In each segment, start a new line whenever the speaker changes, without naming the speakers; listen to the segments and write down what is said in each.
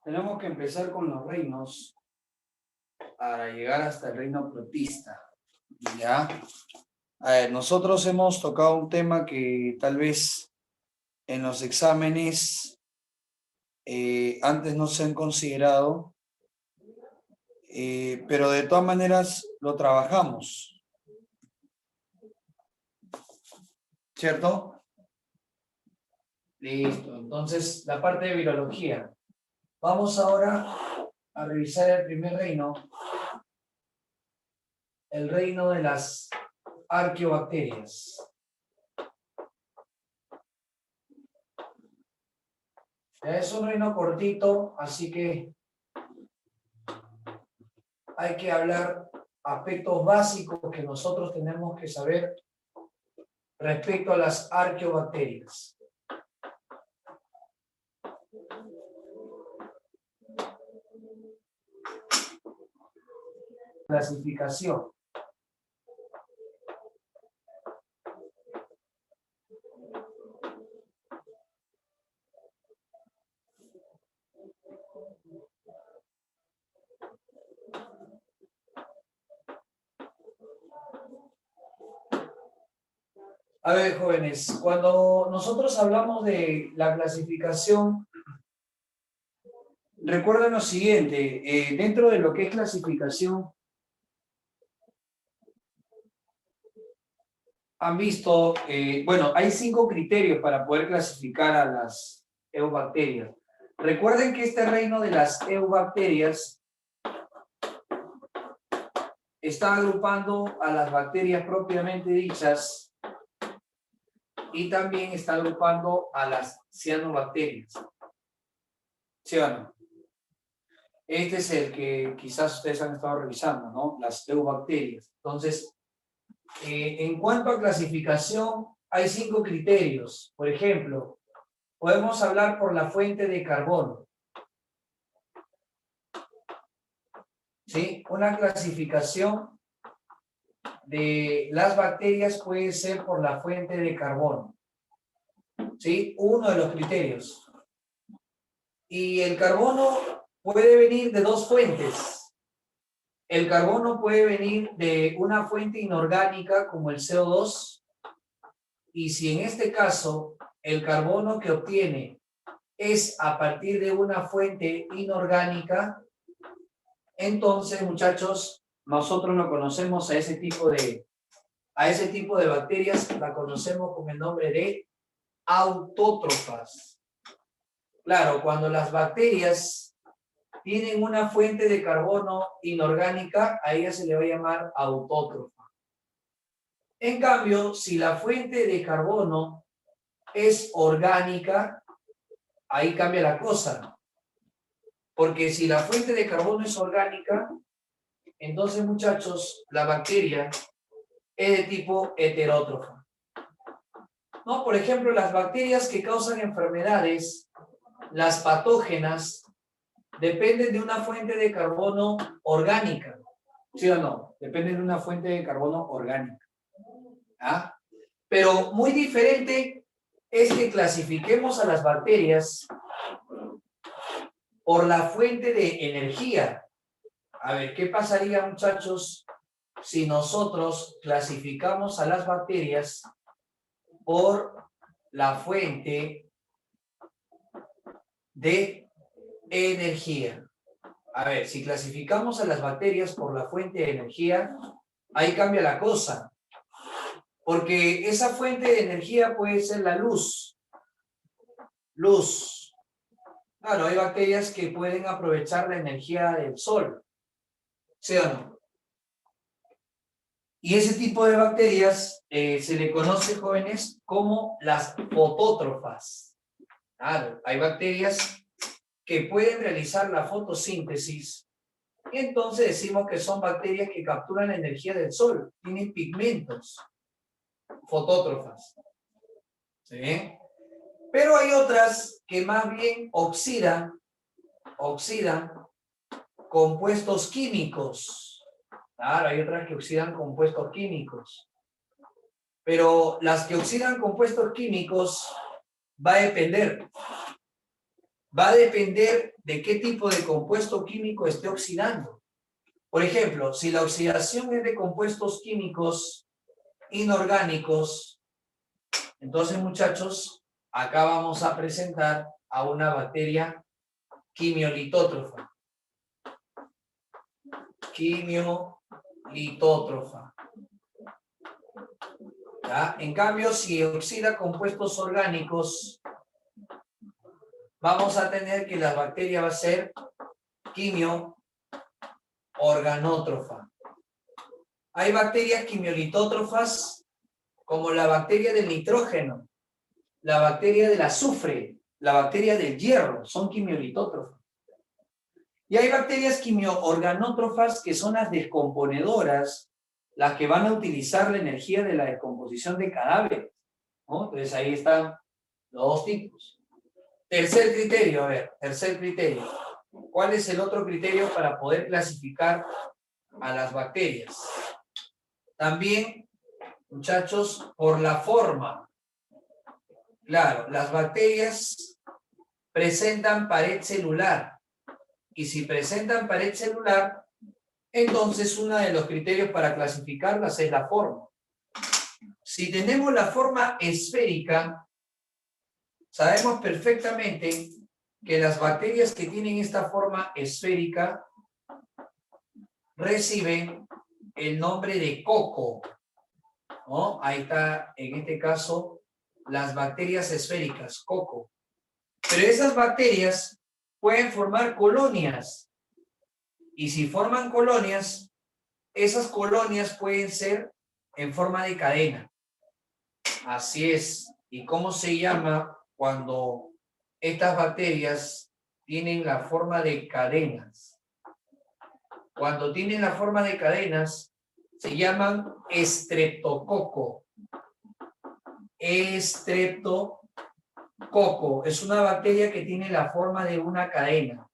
Tenemos que empezar con los reinos para llegar hasta el reino protista. ¿Ya? A ver, nosotros hemos tocado un tema que tal vez en los exámenes antes no se han considerado, pero de todas maneras lo trabajamos. ¿Cierto? Listo. Entonces, la parte de virología. Vamos ahora a revisar el primer reino, el reino de las arqueobacterias. Es un reino cortito, así que hay que hablar aspectos básicos que nosotros tenemos que saber respecto a las arqueobacterias. Clasificación. A ver, jóvenes, cuando nosotros hablamos de la clasificación, recuerden lo siguiente, dentro de lo que es clasificación, han visto, bueno, hay 5 criterios para poder clasificar a las eubacterias. Recuerden que este reino de las eubacterias está agrupando a las bacterias propiamente dichas y también está agrupando a las cianobacterias. ¿Sí o no? Este es el que quizás ustedes han estado revisando, ¿no? Las eubacterias. Entonces, en cuanto a clasificación, hay 5 criterios. Por ejemplo, podemos hablar por la fuente de carbono. ¿Sí? Una clasificación de las bacterias puede ser por la fuente de carbono. ¿Sí? Uno de los criterios. Y el carbono puede venir de 2 fuentes. El carbono puede venir de una fuente inorgánica como el CO2. Y si en este caso el carbono que obtiene es a partir de una fuente inorgánica, entonces, muchachos, nosotros lo conocemos a ese tipo de bacterias, la conocemos con el nombre de autótrofas. Claro, cuando las bacterias tienen una fuente de carbono inorgánica, a ella se le va a llamar autótrofa. En cambio, si la fuente de carbono es orgánica, ahí cambia la cosa. Porque si la fuente de carbono es orgánica, entonces, muchachos, la bacteria es de tipo heterótrofa. ¿No? Por ejemplo, las bacterias que causan enfermedades, las patógenas, dependen de una fuente de carbono orgánica. ¿Sí o no? Dependen de una fuente de carbono orgánica. ¿Ah? Pero muy diferente es que clasifiquemos a las bacterias por la fuente de energía. A ver, ¿qué pasaría, muchachos, si nosotros clasificamos a las bacterias por la fuente de energía? A ver, si clasificamos a las bacterias por la fuente de energía, ahí cambia la cosa. Porque esa fuente de energía puede ser la luz. Luz. Claro, hay bacterias que pueden aprovechar la energía del sol. ¿Sí o no? Y ese tipo de bacterias se le conoce, jóvenes, como las fotótrofas. Claro, hay bacterias que pueden realizar la fotosíntesis y entonces decimos que son bacterias que capturan la energía del sol, tienen pigmentos, fotótrofas. ¿Sí? Pero hay otras que más bien oxidan compuestos químicos. Claro, hay otras que oxidan compuestos químicos. Pero las que oxidan compuestos químicos va a depender. va a depender de qué tipo de compuesto químico esté oxidando. Por ejemplo, si la oxidación es de compuestos químicos inorgánicos, entonces, muchachos, acá vamos a presentar a una bacteria quimiolitótrofa. Quimiolitótrofa. ¿Ya? En cambio, si oxida compuestos orgánicos, vamos a tener que la bacteria va a ser quimio-organótrofa. Hay bacterias quimiolitótrofas como la bacteria del nitrógeno, la bacteria del azufre, la bacteria del hierro, son quimiolitótrofas. Y hay bacterias quimioorganótrofas que son las descomponedoras, las que van a utilizar la energía de la descomposición de cadáveres, ¿no? Entonces ahí están los dos tipos. Tercer criterio, a ver, tercer criterio. ¿Cuál es el otro criterio para poder clasificar a las bacterias? También, muchachos, por la forma. Claro, las bacterias presentan pared celular. Y si presentan pared celular, entonces uno de los criterios para clasificarlas es la forma. Si tenemos la forma esférica, sabemos perfectamente que las bacterias que tienen esta forma esférica reciben el nombre de coco, ¿no? Ahí está, en este caso, las bacterias esféricas, coco. Pero esas bacterias pueden formar colonias. Y si forman colonias, esas colonias pueden ser en forma de cadena. Así es. ¿Y cómo se llama cuando estas bacterias tienen la forma de cadenas? Cuando tienen la forma de cadenas, se llaman estreptococo. Estreptococo es una bacteria que tiene la forma de una cadena.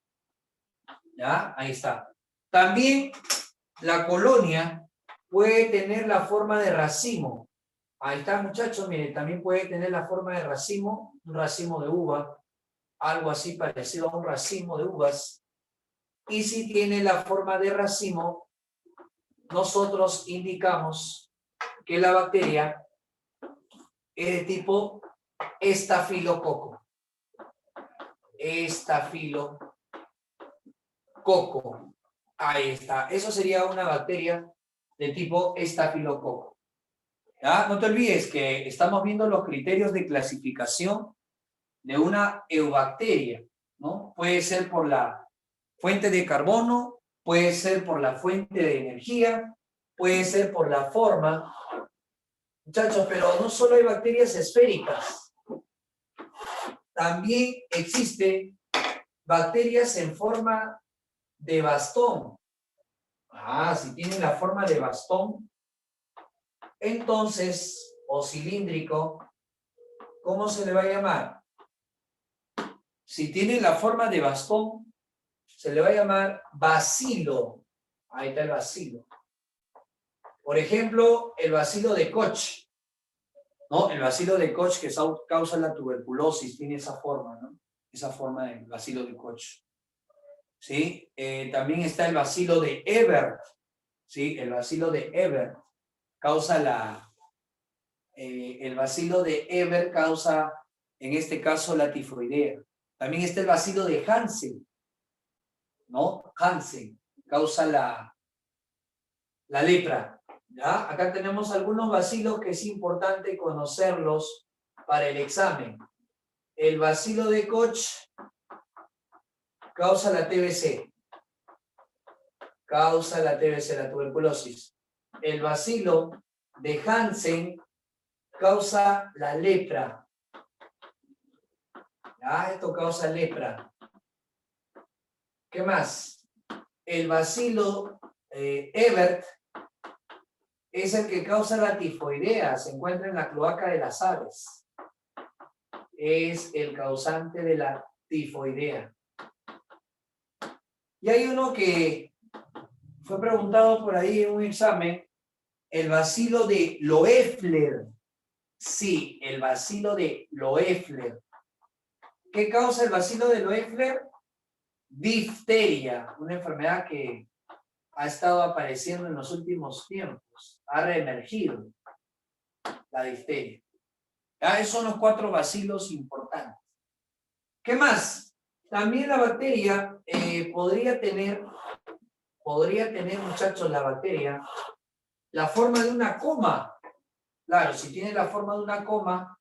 ¿Ya? Ahí está. También la colonia puede tener la forma de racimo. Ahí está, muchachos, miren, también puede tener la forma de racimo, un racimo de uva, algo así parecido a un racimo de uvas. Y si tiene la forma de racimo, nosotros indicamos que la bacteria es de tipo estafilococo. Estafilococo. Ahí está. Eso sería una bacteria de tipo estafilococo. ¿Ya? No te olvides que estamos viendo los criterios de clasificación de una eubacteria, ¿no? Puede ser por la fuente de carbono, puede ser por la fuente de energía, puede ser por la forma. Muchachos, pero no solo hay bacterias esféricas, también existen bacterias en forma de bastón. Si tienen la forma de bastón, entonces, o cilíndrico, ¿cómo se le va a llamar? Si tienen la forma de bastón, se le va a llamar bacilo. Ahí está el bacilo. Por ejemplo, el bacilo de Koch, ¿no? El bacilo de Koch que causa la tuberculosis tiene esa forma, ¿no? Esa forma del bacilo de Koch. ¿Sí? También está el bacilo de Ebert, ¿sí? El bacilo de Ebert causa el bacilo de Ebert causa, en este caso, la tifoidea. También está el bacilo de Hansen, ¿no? Hansen causa la lepra, ¿ya? Acá tenemos algunos bacilos que es importante conocerlos para el examen. El bacilo de Koch causa la TBC. Causa la TBC, la tuberculosis. El bacilo de Hansen causa la lepra. ¿Ya? Esto causa lepra. ¿Qué más? El bacilo Ebert es el que causa la tifoidea. Se encuentra en la cloaca de las aves. Es el causante de la tifoidea. Y hay uno que fue preguntado por ahí en un examen, el bacilo de Loeffler. Sí, el bacilo de Loeffler. ¿Qué causa el bacilo de Loeffler? Difteria, una enfermedad que ha estado apareciendo en los últimos tiempos, ha reemergido la difteria. Esos son los 4 bacilos importantes. ¿Qué más? También la bacteria podría tener, muchachos, la bacteria, la forma de una coma. Claro, si tiene la forma de una coma,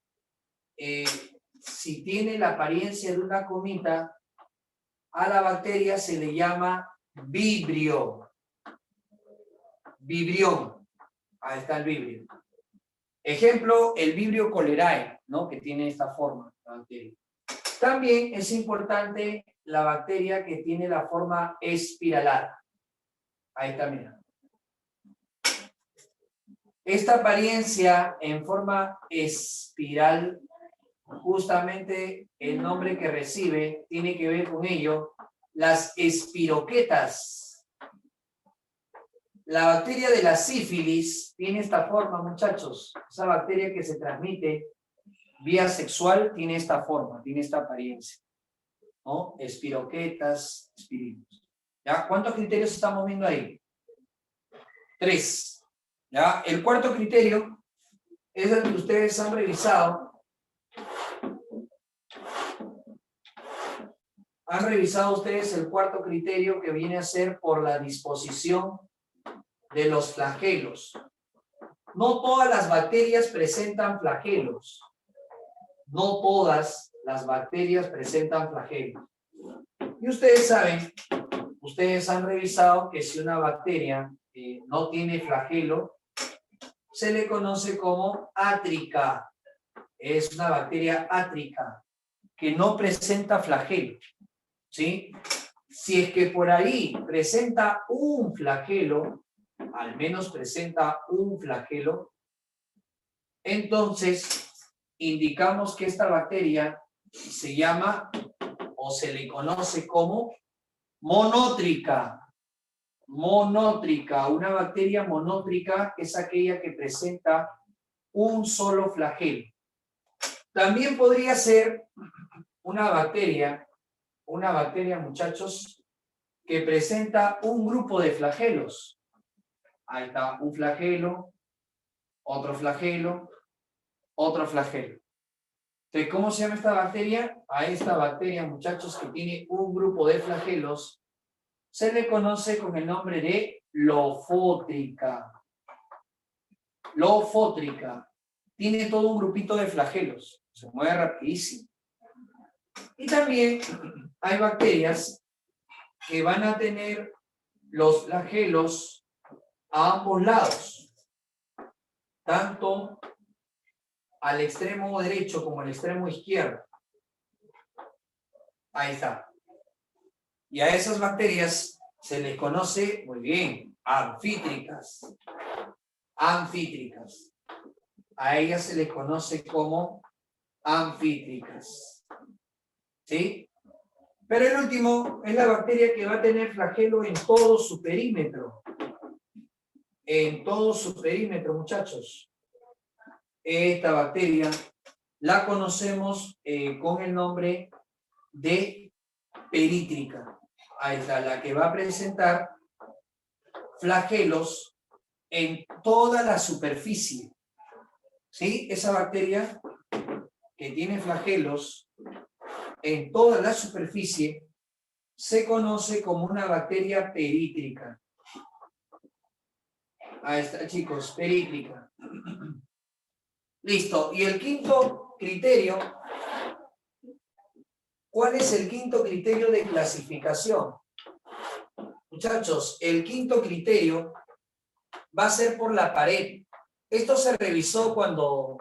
si tiene la apariencia de una comita, a la bacteria se le llama vibrio. Vibrión. Ahí está el vibrio. Ejemplo, el vibrio cholerae, ¿no? Que tiene esta forma, la bacteria. También es importante la bacteria que tiene la forma espiralada. Ahí está, mira. Esta apariencia en forma espiral, justamente el nombre que recibe tiene que ver con ello, las espiroquetas. La bacteria de la sífilis tiene esta forma, muchachos. Esa bacteria que se transmite vía sexual tiene esta forma, tiene esta apariencia, ¿no? Espiroquetas, espíritus. ¿Ya? ¿Cuántos criterios estamos viendo ahí? 3. ¿Ya? El cuarto criterio es el que ustedes han revisado. Han revisado ustedes el cuarto criterio, que viene a ser por la disposición de los flagelos. No todas las bacterias presentan flagelos. No todas las bacterias presentan flagelos. Y ustedes saben, ustedes han revisado que si una bacteria no tiene flagelo, se le conoce como átrica. Es una bacteria átrica que no presenta flagelo. ¿Sí? Si es que por ahí presenta un flagelo, al menos presenta un flagelo, entonces indicamos que esta bacteria se llama o se le conoce como monótrica. Monótrica, una bacteria monótrica es aquella que presenta un solo flagelo. También podría ser una bacteria, muchachos, que presenta un grupo de flagelos. Ahí está, un flagelo, otro flagelo, otro flagelo. Entonces, ¿cómo se llama esta bacteria? A esta bacteria, muchachos, que tiene un grupo de flagelos, se le conoce con el nombre de lofótrica. Lofótrica. Tiene todo un grupito de flagelos. Se mueve rapidísimo. Y también hay bacterias que van a tener los flagelos a ambos lados, tanto al extremo derecho como al extremo izquierdo. Ahí está. Y a esas bacterias se les conoce, muy bien, anfítricas. Anfítricas. A ellas se les conoce como anfítricas. ¿Sí? Pero el último es la bacteria que va a tener flagelo en todo su perímetro. En todo su perímetro, muchachos. Esta bacteria la conocemos con el nombre de perítrica. Ahí está, la que va a presentar flagelos en toda la superficie. ¿Sí? Esa bacteria que tiene flagelos en toda la superficie se conoce como una bacteria perítrica. Ahí está, chicos, perítrica. Listo. Y el quinto criterio, ¿cuál es el quinto criterio de clasificación? Muchachos, el quinto criterio va a ser por la pared. Esto se revisó cuando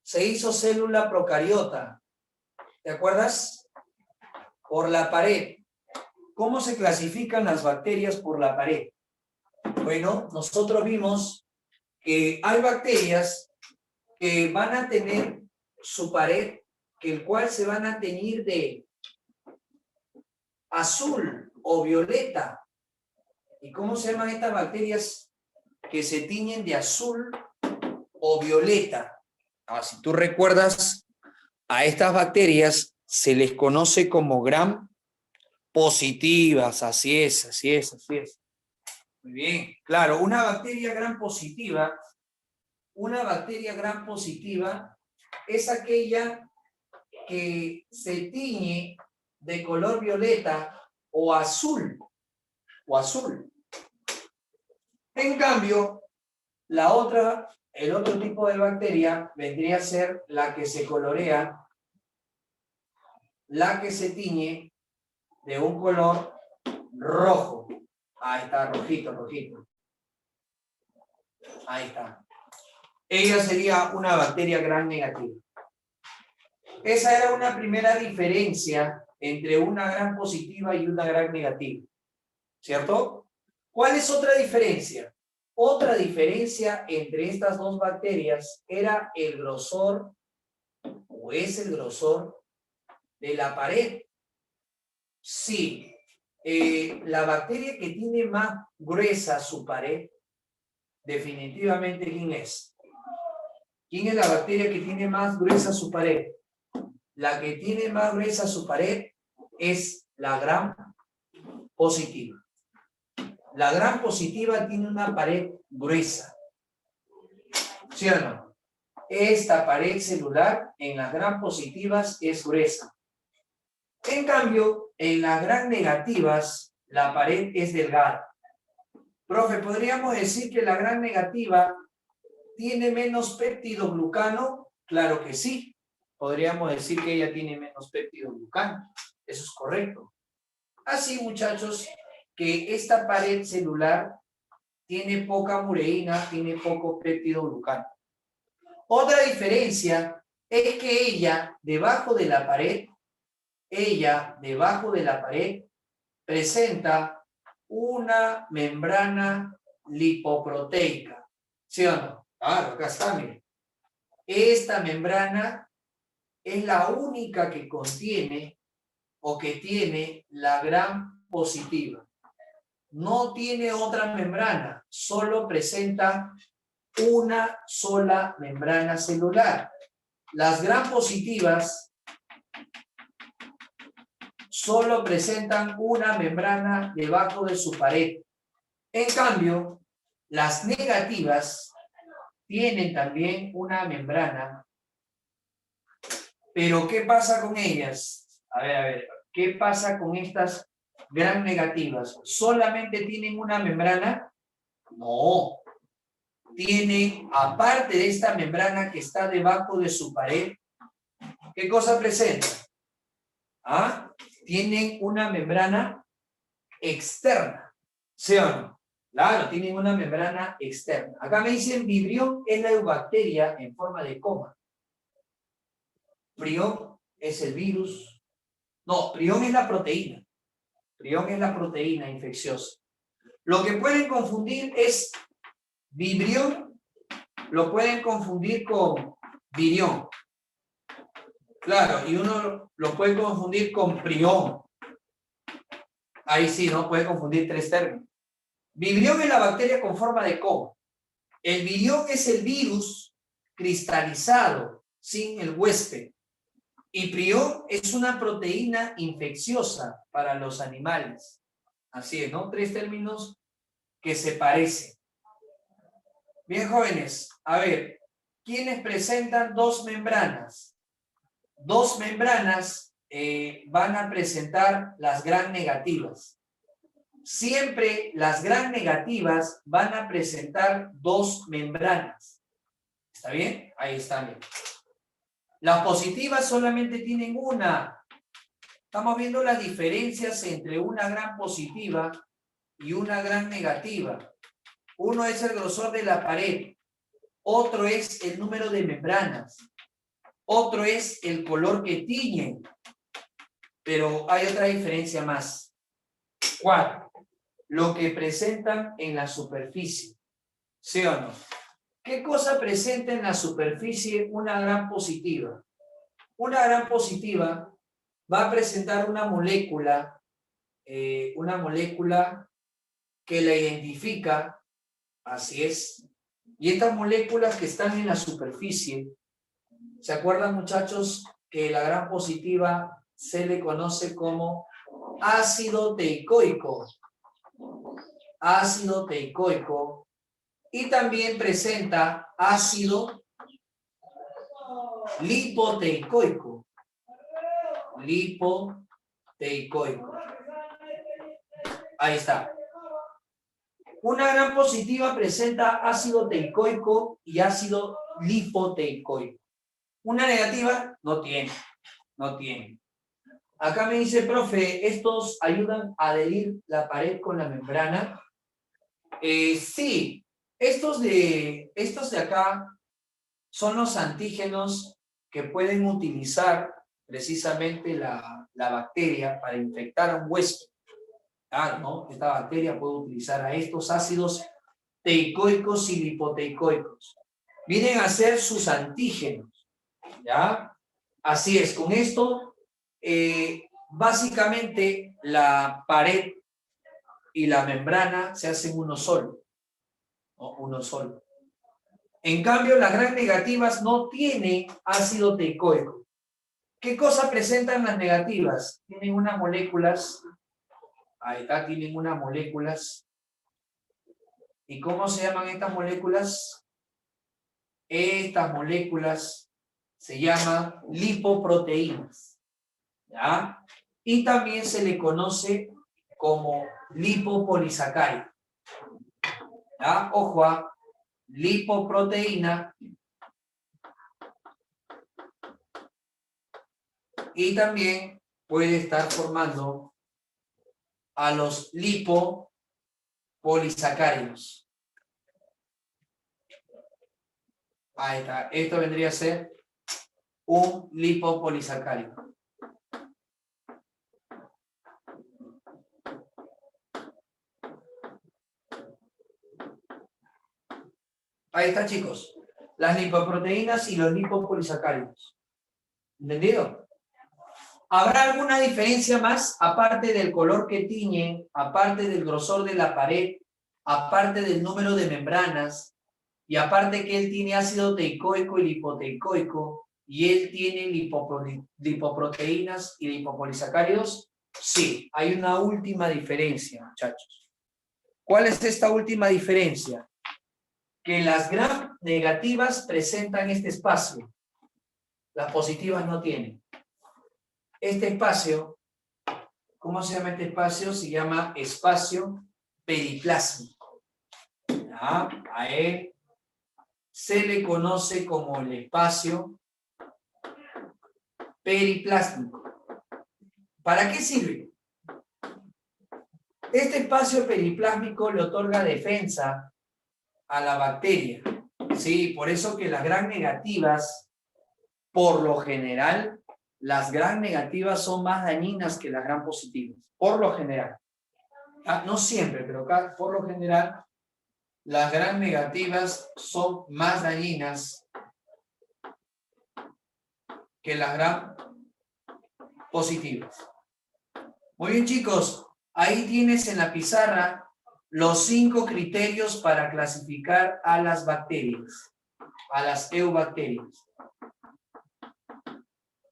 se hizo célula procariota. ¿Te acuerdas? Por la pared. ¿Cómo se clasifican las bacterias por la pared? Bueno, nosotros vimos que hay bacterias que van a tener su pared, que el cual se van a teñir de azul o violeta. ¿Y cómo se llaman estas bacterias que se tiñen de azul o violeta? Si tú recuerdas, a estas bacterias se les conoce como gram positivas. Así es, así es, así es. Muy bien, claro, una bacteria gram positiva es aquella que se tiñe de color violeta o azul. En cambio, el otro tipo de bacteria vendría a ser la que se colorea, la que se tiñe de un color rojo. Ahí está, rojito. Ahí está. Ella sería una bacteria gram negativa. Esa era una primera diferencia entre una gram positiva y una gram negativa. ¿Cierto? ¿Cuál es otra diferencia? Otra diferencia entre estas dos bacterias era el grosor, o es el grosor, de la pared. Sí, la bacteria que tiene más gruesa su pared, definitivamente, ¿quién es? ¿Quién es la bacteria que tiene más gruesa su pared? La que tiene más gruesa su pared es la gram positiva. La gram positiva tiene una pared gruesa. ¿Sí o no? Esta pared celular en las gram positivas es gruesa. En cambio, en las gram negativas, la pared es delgada. Profe, ¿podríamos decir que la gram negativa tiene menos péptidoglucano? Claro que sí. Podríamos decir que ella tiene menos péptidoglucano. Eso es correcto. Así, muchachos, que esta pared celular tiene poca mureína, tiene poco péptidoglucano. Otra diferencia es que ella, debajo de la pared, presenta una membrana lipoproteica. ¿Sí o no? Claro, acá está, miren. Esta membrana es la única que contiene o que tiene la gram positiva. No tiene otra membrana, solo presenta una sola membrana celular. Las gram positivas solo presentan una membrana debajo de su pared. En cambio, las negativas tienen también una membrana. Pero ¿qué pasa con ellas? A ver, ¿qué pasa con estas gram negativas? ¿Solamente tienen una membrana? No. Tienen, aparte de esta membrana que está debajo de su pared, ¿qué cosa presenta? ¿Ah? Tienen una membrana externa. ¿Sí o no? Claro, tienen una membrana externa. Acá me dicen vibrión es la eubacteria en forma de coma. Prión es el virus. No, prión es la proteína. Prión es la proteína infecciosa. Lo que pueden confundir es vibrión, lo pueden confundir con virión. Claro, y uno lo puede confundir con prión. Ahí sí, ¿no? Puede confundir tres términos. Vibrión es la bacteria con forma de coma. El virión es el virus cristalizado, sin el huésped. Y prión es una proteína infecciosa para los animales. Así es, ¿no? Tres términos que se parecen. Bien, jóvenes, a ver, ¿quiénes presentan dos membranas? Dos membranas van a presentar las gram negativas. Siempre las gram negativas van a presentar dos membranas. ¿Está bien? Ahí está bien. Las positivas solamente tienen una. Estamos viendo las diferencias entre una gram positiva y una gram negativa. Uno es el grosor de la pared, otro es el número de membranas, otro es el color que tiñen. Pero hay otra diferencia más. ¿Cuál? Lo que presentan en la superficie. ¿Sí o no? ¿Qué cosa presenta en la superficie una gram positiva? Una gram positiva va a presentar una molécula que la identifica, así es. Y estas moléculas que están en la superficie, ¿se acuerdan, muchachos, que la gram positiva se le conoce como ácido teicoico. Ácido teicoico. Y también presenta ácido lipoteicoico. Lipoteicoico. Ahí está. Una gran positiva presenta ácido teicoico y ácido lipoteicoico. Una negativa no tiene. No tiene. Acá me dice, profe, ¿estos ayudan a adherir la pared con la membrana? Sí. Estos de acá son los antígenos que pueden utilizar precisamente la bacteria para infectar a un huésped. ¿No? Esta bacteria puede utilizar a estos ácidos teicoicos y lipoteicoicos. Vienen a ser sus antígenos, ¿ya? Así es, con esto, básicamente la pared y la membrana se hacen uno solo, ¿no? Uno solo. En cambio, las gram negativas no tienen ácido teicoico. ¿Qué cosa presentan las negativas? Tienen unas moléculas. Ahí está, tienen unas moléculas. ¿Y cómo se llaman estas moléculas? Estas moléculas se llaman lipoproteínas. ¿Ya? Y también se le conoce como lipopolisacárido. ¿Ya? Ojo a lipoproteína y también puede estar formando a los lipopolisacáridos. Ahí está. Esto vendría a ser un lipopolisacárido. Ahí está, chicos. Las lipoproteínas y los lipopolisacáridos. ¿Entendido? ¿Habrá alguna diferencia más, aparte del color que tiñen, aparte del grosor de la pared, aparte del número de membranas, y aparte que él tiene ácido teicoico y lipoteicoico, y él tiene lipoproteínas y lipopolisacáridos? Sí, hay una última diferencia, muchachos. ¿Cuál es esta última diferencia? Que las gram negativas presentan este espacio, las positivas no tienen. Este espacio, ¿cómo se llama este espacio? Se llama espacio periplásmico. ¿Ya? A él se le conoce como el espacio periplásmico. ¿Para qué sirve? Este espacio periplásmico le otorga defensa a la bacteria. Sí, por eso que las gram negativas, por lo general, las gram negativas son más dañinas que las gram positivas. Por lo general. No siempre, pero por lo general, las gram negativas son más dañinas que las gram positivas. Muy bien, chicos. Ahí tienes en la pizarra los 5 criterios para clasificar a las bacterias, a las eubacterias.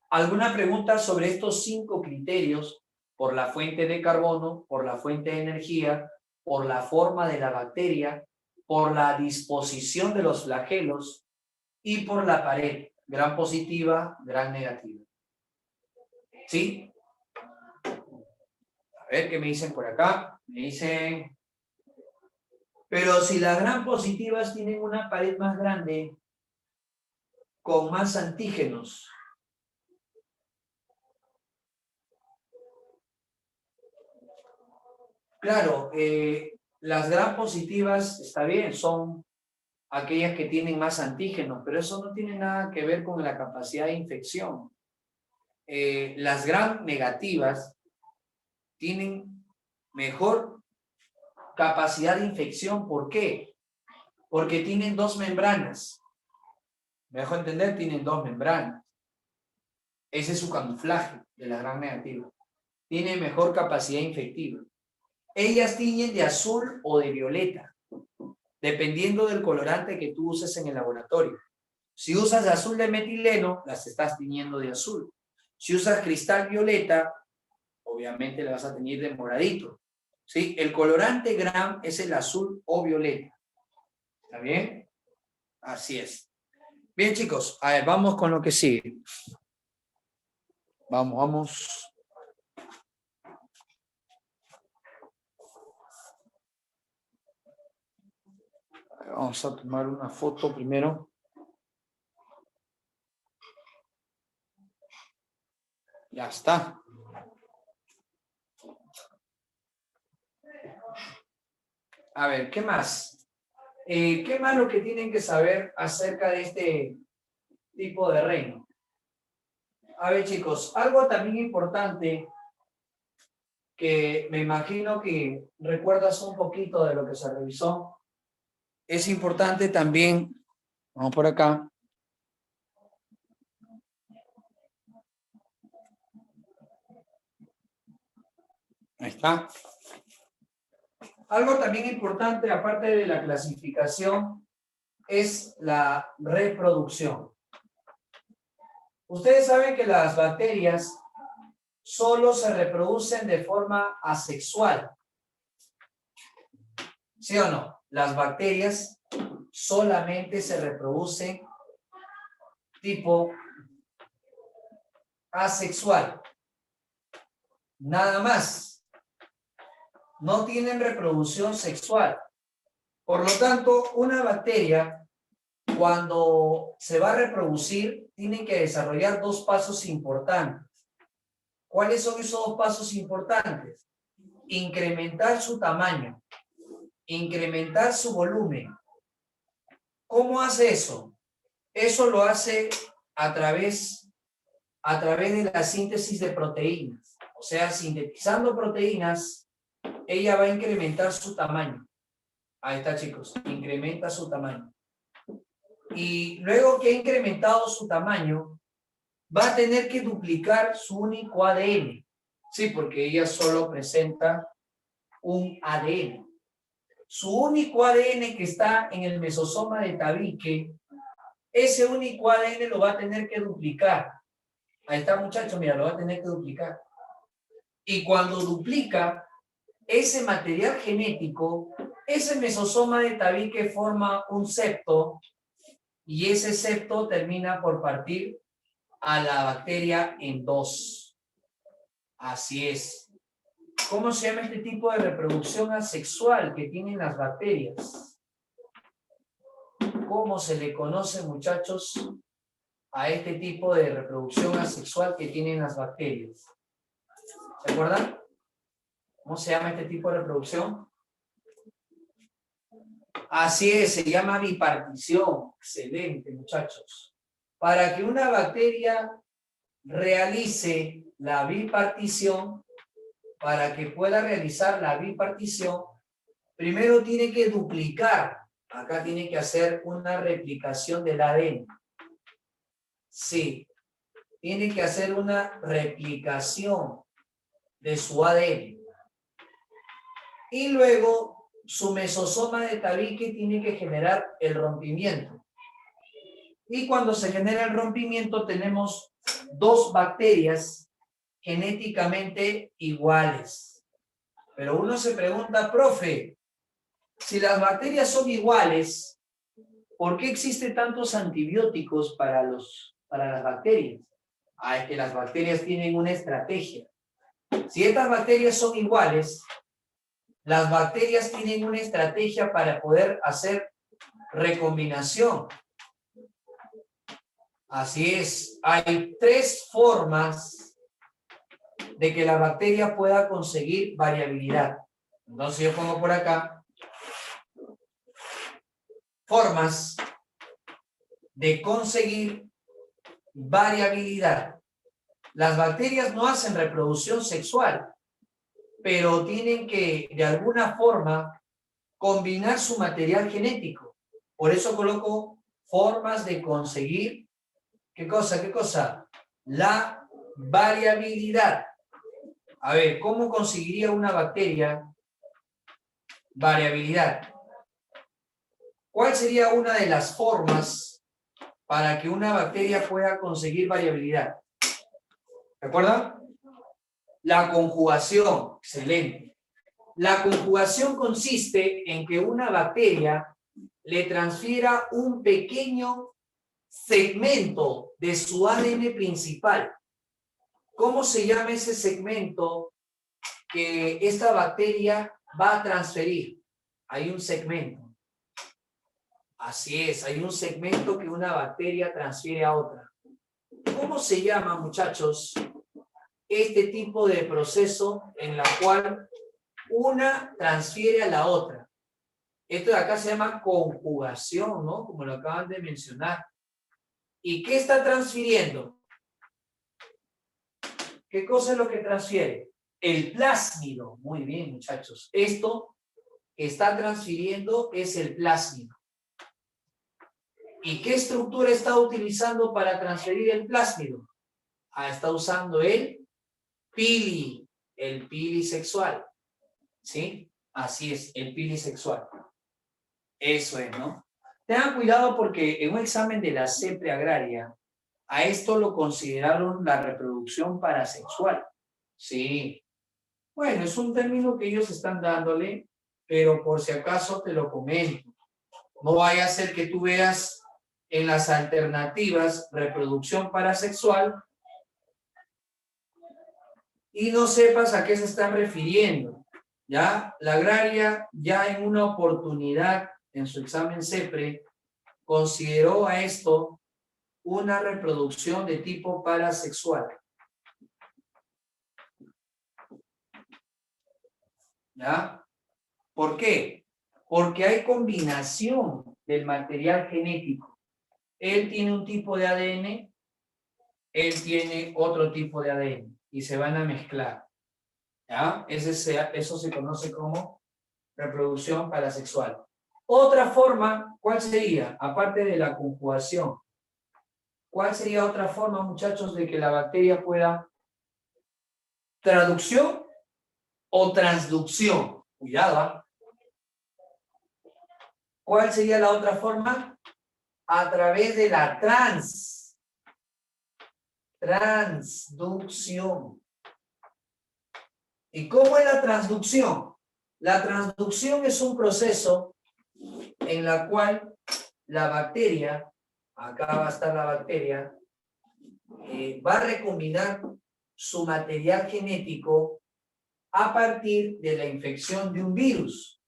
¿Alguna pregunta sobre estos 5 criterios por la fuente de carbono, por la fuente de energía, por la forma de la bacteria, por la disposición de los flagelos y por la pared, gram positiva, gram negativa? ¿Sí? A ver qué me dicen por acá. Me dicen, pero si las gram positivas tienen una pared más grande, con más antígenos, claro, las gram positivas, está bien, son aquellas que tienen más antígenos, pero eso no tiene nada que ver con la capacidad de infección. Las gram negativas tienen mejor capacidad de infección. ¿Por qué? Porque tienen 2 membranas. ¿Me dejo entender? Tienen 2 membranas. Ese es su camuflaje de la gram negativa. Tiene mejor capacidad infectiva. Ellas tiñen de azul o de violeta, dependiendo del colorante que tú uses en el laboratorio. Si usas azul de metileno, las estás tiñendo de azul. Si usas cristal violeta, obviamente le vas a tener de moradito. ¿Sí? El colorante Gram es el azul o violeta. ¿Está bien? Así es. Bien, chicos, a ver, vamos con lo que sigue. Vamos. Vamos a tomar una foto primero. Ya está. A ver, ¿qué más? ¿Qué más lo que tienen que saber acerca de este tipo de reino? A ver, chicos, algo también importante que me imagino que recuerdas un poquito de lo que se revisó. Es importante también, vamos por acá. Ahí está. Algo también importante, aparte de la clasificación, es la reproducción. Ustedes saben que las bacterias solo se reproducen de forma asexual. ¿Sí o no? Las bacterias solamente se reproducen tipo asexual. Nada más. No tienen reproducción sexual. Por lo tanto, una bacteria, cuando se va a reproducir, tiene que desarrollar dos pasos importantes. ¿Cuáles son esos dos pasos importantes? Incrementar su tamaño, incrementar su volumen. ¿Cómo hace eso? Eso lo hace a través de la síntesis de proteínas. O sea, sintetizando proteínas, ella va a incrementar su tamaño. Ahí está, chicos, incrementa su tamaño. Y luego que ha incrementado su tamaño, va a tener que duplicar su único ADN. Sí, porque ella solo presenta un ADN. Su único ADN que está en el mesosoma de tabique, ese único ADN lo va a tener que duplicar. Ahí está, muchachos, mira, lo va a tener que duplicar. Y cuando duplica ese material genético, ese mesosoma de tabique forma un septo y ese septo termina por partir a la bacteria en dos. Así es. ¿Cómo se llama este tipo de reproducción asexual que tienen las bacterias? ¿Cómo se le conoce, muchachos, a este tipo de reproducción asexual que tienen las bacterias? ¿Se acuerdan? ¿Cómo se llama este tipo de reproducción? Así es, se llama bipartición. Excelente, muchachos. Para que una bacteria realice la bipartición, para que pueda realizar la bipartición, primero tiene que duplicar. Acá tiene que hacer una replicación del ADN. Sí, tiene que hacer una replicación de su ADN. Y luego su mesosoma de tabique tiene que generar el rompimiento. Y cuando se genera el rompimiento tenemos dos bacterias genéticamente iguales. Pero uno se pregunta, profe, si las bacterias son iguales, ¿por qué existen tantos antibióticos para las bacterias? Es que las bacterias tienen una estrategia. Si estas bacterias son iguales, las bacterias tienen una estrategia para poder hacer recombinación. Así es, hay tres formas de que la bacteria pueda conseguir variabilidad. Entonces yo pongo por acá formas de conseguir variabilidad. Las bacterias no hacen reproducción sexual, pero tienen que, de alguna forma, combinar su material genético. Por eso coloco formas de conseguir, ¿qué cosa? ¿Qué cosa? La variabilidad. A ver, ¿cómo conseguiría una bacteria variabilidad? ¿Cuál sería una de las formas para que una bacteria pueda conseguir variabilidad? ¿Recuerdan? La conjugación, excelente. La conjugación consiste en que una bacteria le transfiera un pequeño segmento de su ADN principal. ¿Cómo se llama ese segmento que esta bacteria va a transferir? Hay un segmento. Así es, hay un segmento que una bacteria transfiere a otra. ¿Cómo se llama, muchachos, este tipo de proceso en la cual una transfiere a la otra? Esto de acá se llama conjugación, ¿no? Como lo acaban de mencionar. ¿Y qué está transfiriendo? ¿Qué cosa es lo que transfiere? El plásmido. Muy bien, muchachos. Esto que está transfiriendo es el plásmido. ¿Y qué estructura está utilizando para transferir el plásmido? Está usando el pili sexual. ¿Sí? Así es, el pili sexual. Eso es, ¿no? Tengan cuidado porque en un examen de la CEPRE agraria, a esto lo consideraron la reproducción parasexual. Sí. Bueno, es un término que ellos están dándole, pero por si acaso te lo comento. No vaya a ser que tú veas en las alternativas reproducción parasexual y no sepas a qué se están refiriendo. ¿Ya? La agraria ya en una oportunidad en su examen CEPRE consideró a esto una reproducción de tipo parasexual. ¿Ya? ¿Por qué? Porque hay combinación del material genético. Él tiene un tipo de ADN, él tiene otro tipo de ADN y se van a mezclar. ¿Ya? Eso se conoce como reproducción parasexual. Otra forma, ¿cuál sería? Aparte de la conjugación, ¿cuál sería otra forma, muchachos, de que la bacteria pueda traducción o transducción? Cuidado, ¿eh? ¿Cuál sería la otra forma? A través de la transducción. ¿Y cómo es la transducción? La transducción es un proceso en la cual la bacteria, acá va a estar la bacteria, va a recombinar su material genético a partir de la infección de un virus.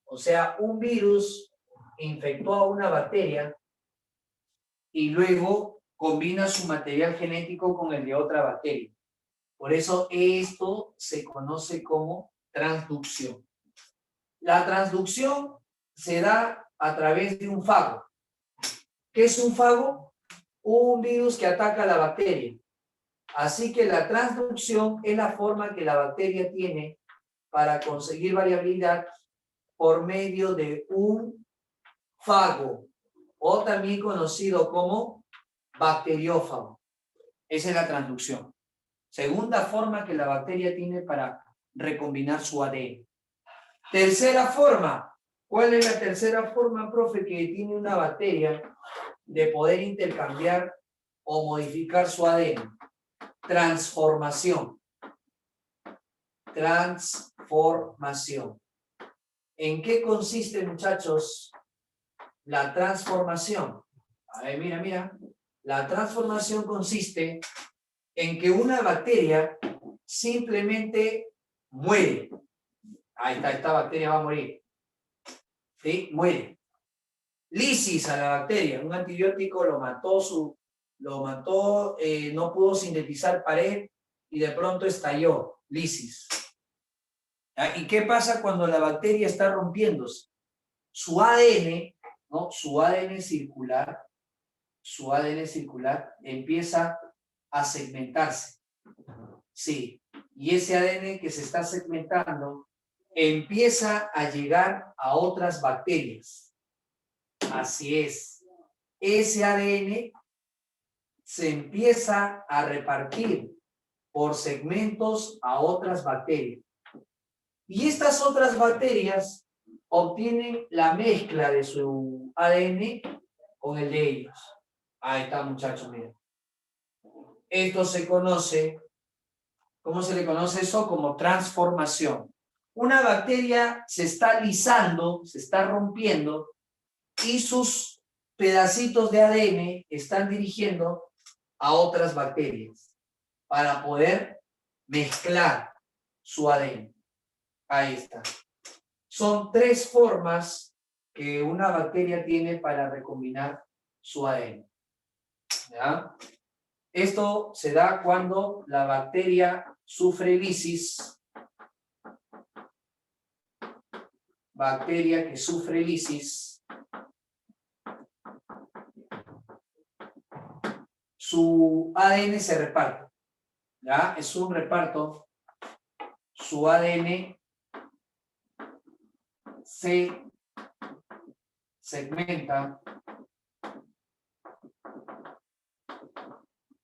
O sea, un virus infectó a una bacteria y luego combina su material genético con el de otra bacteria. Por eso esto se conoce como transducción. La transducción se da a través de un fago. ¿Qué es un fago? Un virus que ataca a la bacteria. Así que la transducción es la forma que la bacteria tiene para conseguir variabilidad por medio de un fago, o también conocido como bacteriófago. Esa es la transducción. Segunda forma que la bacteria tiene para recombinar su ADN. Tercera forma. ¿Cuál es la tercera forma, profe, que tiene una bacteria de poder intercambiar o modificar su ADN? Transformación. Transformación. ¿En qué consiste, muchachos, la transformación? A ver, mira. La transformación consiste en que una bacteria simplemente muere. Ahí está, esta bacteria va a morir. ¿Sí? Muere. Lisis a la bacteria. Un antibiótico lo mató, no pudo sintetizar pared y de pronto estalló. Lisis. ¿Y qué pasa cuando la bacteria está rompiéndose? Su ADN, ¿no? Su ADN circular empieza a segmentarse. Sí, y ese ADN que se está segmentando empieza a llegar a otras bacterias. Así es. Ese ADN se empieza a repartir por segmentos a otras bacterias. Y estas otras bacterias obtienen la mezcla de su ADN con el de ellos. Ahí está, muchachos, miren. Esto se conoce ¿Cómo se le conoce eso? Como transformación. Una bacteria se está lisando, se está rompiendo y sus pedacitos de ADN están dirigiendo a otras bacterias para poder mezclar su ADN. Ahí está. Son 3 formas que una bacteria tiene para recombinar su ADN. ¿Ya? Esto se da cuando la bacteria sufre lisis. Bacteria que sufre lisis. Su ADN se reparte. ¿Ya? Es un reparto. Su ADN se segmenta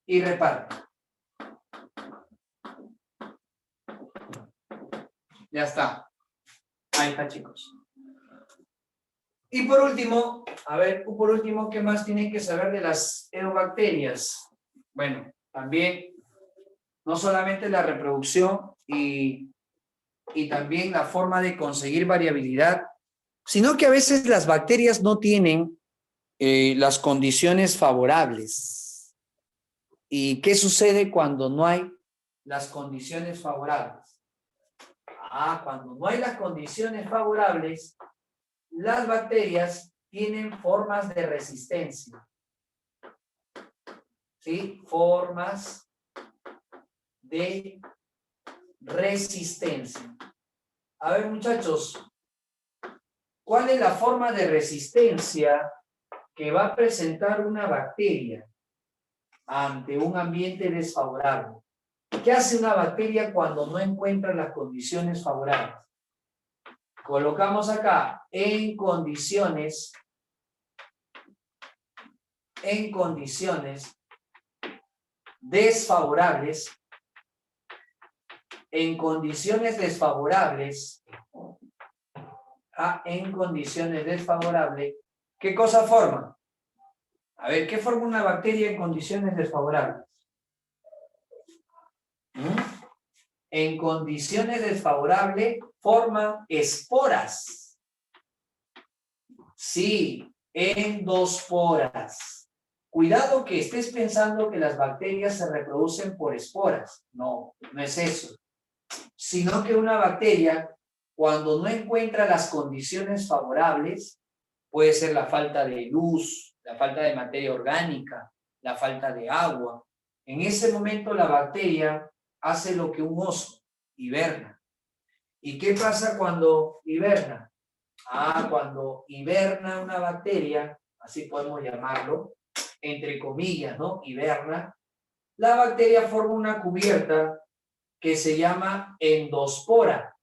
y reparte. Ya está. Ahí está, chicos. Y por último, a ver, ¿qué más tienen que saber de las eubacterias? Bueno, también, no solamente la reproducción y también la forma de conseguir variabilidad, sino que a veces las bacterias no tienen las condiciones favorables. ¿Y qué sucede cuando no hay las condiciones favorables? Cuando no hay las condiciones favorables, las bacterias tienen formas de resistencia. ¿Sí? Formas de resistencia. A ver, muchachos, ¿cuál es la forma de resistencia que va a presentar una bacteria ante un ambiente desfavorable? ¿Qué hace una bacteria cuando no encuentra las condiciones favorables? Colocamos acá en condiciones desfavorables. En condiciones desfavorables, en condiciones desfavorables, ¿qué cosa forma? A ver, ¿qué forma una bacteria en condiciones desfavorables? En condiciones desfavorables forman esporas. Sí, endosporas. Cuidado que estés pensando que las bacterias se reproducen por esporas. No, no es eso. Sino que una bacteria, cuando no encuentra las condiciones favorables, puede ser la falta de luz, la falta de materia orgánica, la falta de agua. En ese momento la bacteria hace lo que un oso, hiberna. ¿Y qué pasa cuando hiberna? Cuando hiberna una bacteria, así podemos llamarlo, entre comillas, ¿no? Hiberna, la bacteria forma una cubierta que se llama endospora.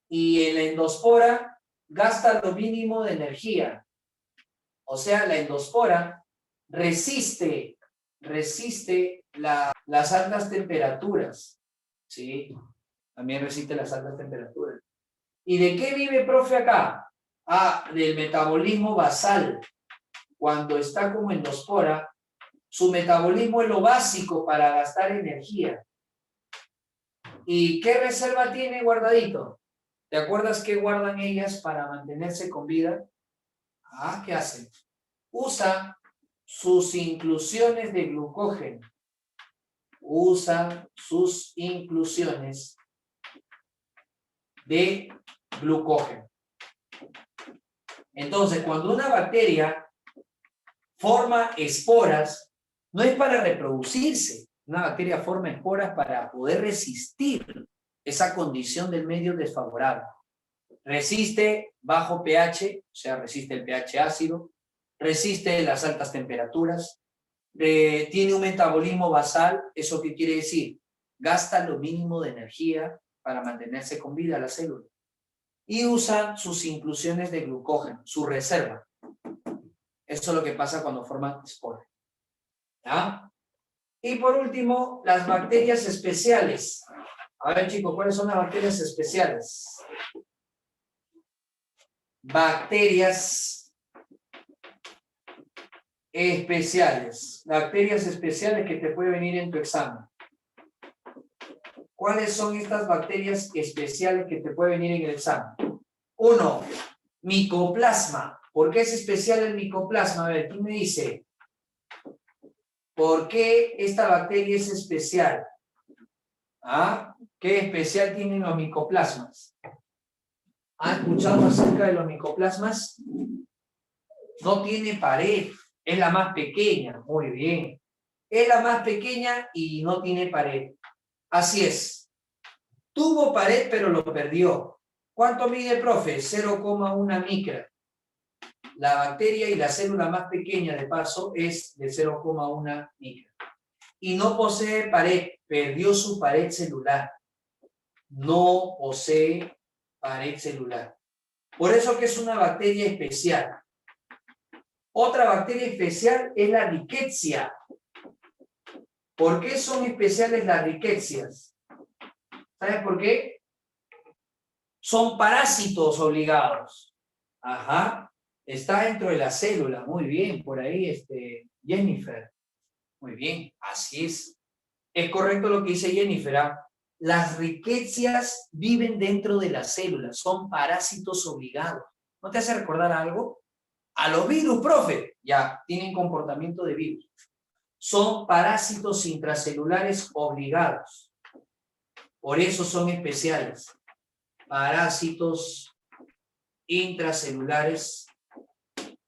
Y en la endospora gasta lo mínimo de energía. O sea, la endospora resiste las altas temperaturas. ¿Sí? También resiste las altas temperaturas. ¿Y de qué vive, profe, acá? Del metabolismo basal. Cuando está como endospora, su metabolismo es lo básico para gastar energía. ¿Y qué reserva tiene guardadito? ¿Te acuerdas qué guardan ellas para mantenerse con vida? ¿Qué hacen? Usa sus inclusiones de glucógeno. Usa sus inclusiones de glucógeno. Entonces, cuando una bacteria forma esporas, no es para reproducirse. Una bacteria forma esporas para poder resistir esa condición del medio desfavorable. Resiste bajo pH, o sea, resiste el pH ácido, resiste las altas temperaturas, tiene un metabolismo basal. ¿Eso qué quiere decir? Gasta lo mínimo de energía para mantenerse con vida la célula. Y usa sus inclusiones de glucógeno, su reserva. Eso es lo que pasa cuando forman esporas. ¿Ya? Y por último, las bacterias especiales. A ver, chicos, ¿cuáles son las bacterias especiales? Bacterias especiales. Bacterias especiales que te puede venir en tu examen. ¿Cuáles son estas bacterias especiales que te pueden venir en el examen? 1. Micoplasma. ¿Por qué es especial el micoplasma? A ver, ¿quién me dice? ¿Por qué esta bacteria es especial? ¿Ah? ¿Qué especial tienen los micoplasmas? ¿Han escuchado acerca de los micoplasmas? No tiene pared, es la más pequeña. Muy bien. Es la más pequeña y no tiene pared. Así es. Tuvo pared, pero lo perdió. ¿Cuánto mide, profe? 0,1 micra. La bacteria y la célula más pequeña, de paso, es de 0,1 micra. Y no posee pared, perdió su pared celular. No posee pared celular. Por eso que es una bacteria especial. Otra bacteria especial es la rickettsia. ¿Por qué son especiales las rickettsias? ¿Sabes por qué? Son parásitos obligados. Ajá. Está dentro de la célula. Muy bien, por ahí, Jennifer. Muy bien, así es. Es correcto lo que dice Jennifer. ¿Ah? Las rickettsias viven dentro de la célula. Son parásitos obligados. ¿No te hace recordar algo? A los virus, profe. Ya, tienen comportamiento de virus. Son parásitos intracelulares obligados. Por eso son especiales. Parásitos intracelulares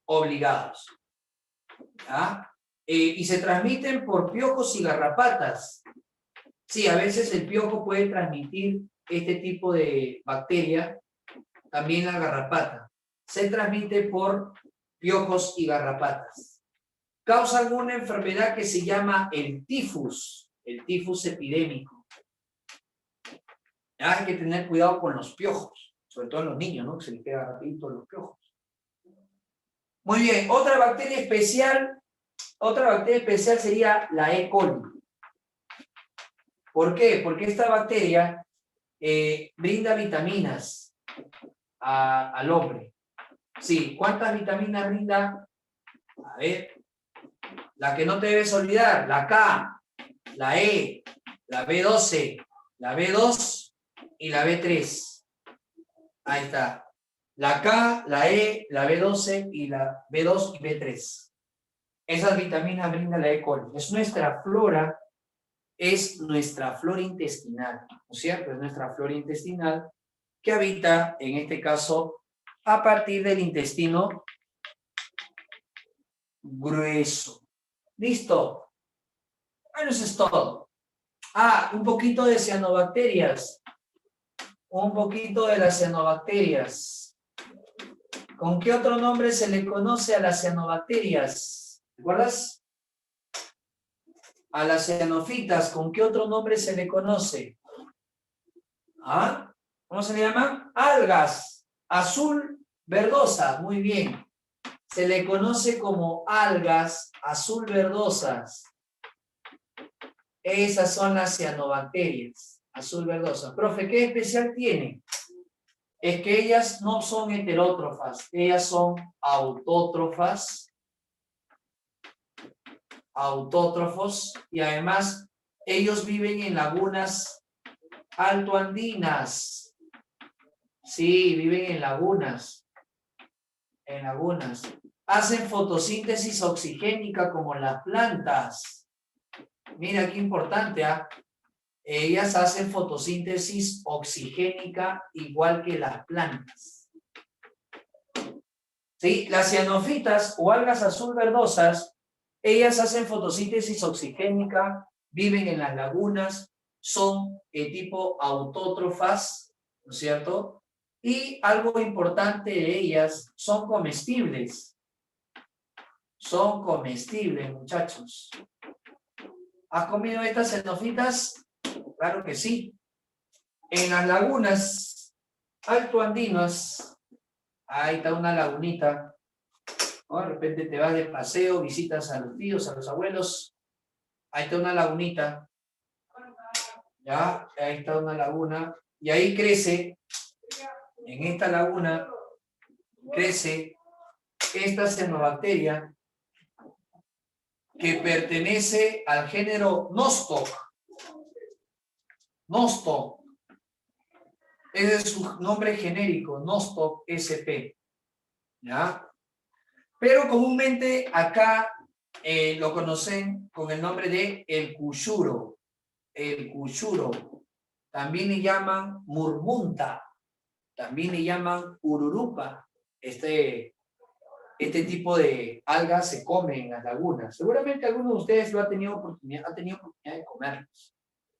obligados. ¿Ah? Y se transmiten por piojos y garrapatas. Sí, a veces el piojo puede transmitir este tipo de bacteria, también la garrapata. Se transmite por piojos y garrapatas. Causa alguna enfermedad que se llama el tifus epidémico. Hay que tener cuidado con los piojos, sobre todo en los niños, ¿no? Que se les queda rapidito los piojos. Muy bien, otra bacteria especial sería la E. coli. ¿Por qué? Porque esta bacteria brinda vitaminas al hombre. Sí, ¿cuántas vitaminas brinda? A ver, la que no te debes olvidar, la K, la E, la B12, la B2 y la B3. Ahí está. La K, la E, la B12 y la B2 y B3. Esas vitaminas brinda la E. coli. Es nuestra flora intestinal, ¿no es cierto? Es nuestra flora intestinal que habita, en este caso, a partir del intestino grueso. ¿Listo? Bueno, eso es todo. Un poquito de cianobacterias. Un poquito de las cianobacterias. ¿Con qué otro nombre se le conoce a las cianobacterias? ¿Recuerdas? A las cianofitas, ¿con qué otro nombre se le conoce? ¿Cómo se le llama? Algas, azul verdosas, muy bien. Se le conoce como algas azul verdosas. Esas son las cianobacterias, azul verdosas. Profe, ¿qué especial tiene? Es que ellas no son heterótrofas, ellas son autótrofas. Autótrofos, y además ellos viven en lagunas altoandinas. Sí, viven en lagunas. En lagunas. Hacen fotosíntesis oxigénica como las plantas. Mira qué importante, Ellas hacen fotosíntesis oxigénica igual que las plantas. ¿Sí? Las cianofitas o algas azul verdosas, ellas hacen fotosíntesis oxigénica, viven en las lagunas, son tipo autótrofas, ¿no es cierto? Y algo importante de ellas, son comestibles. Son comestibles, muchachos. ¿Has comido estas cianofitas? Claro que sí. En las lagunas altoandinas, ahí está una lagunita, ¿no? De repente te vas de paseo, visitas a los tíos, a los abuelos, ahí está una lagunita, ya, ahí está una laguna, y ahí crece, en esta laguna, crece esta cianobacteria que pertenece al género Nostoc. Nostoc. Ese es su nombre genérico, Nostoc SP. ¿Ya? Pero comúnmente acá lo conocen con el nombre de el cuyuro. El cuyuro. También le llaman murmunta. También le llaman ururupa. Este tipo de algas se come en las lagunas. Seguramente alguno de ustedes lo ha tenido oportunidad de comerlos.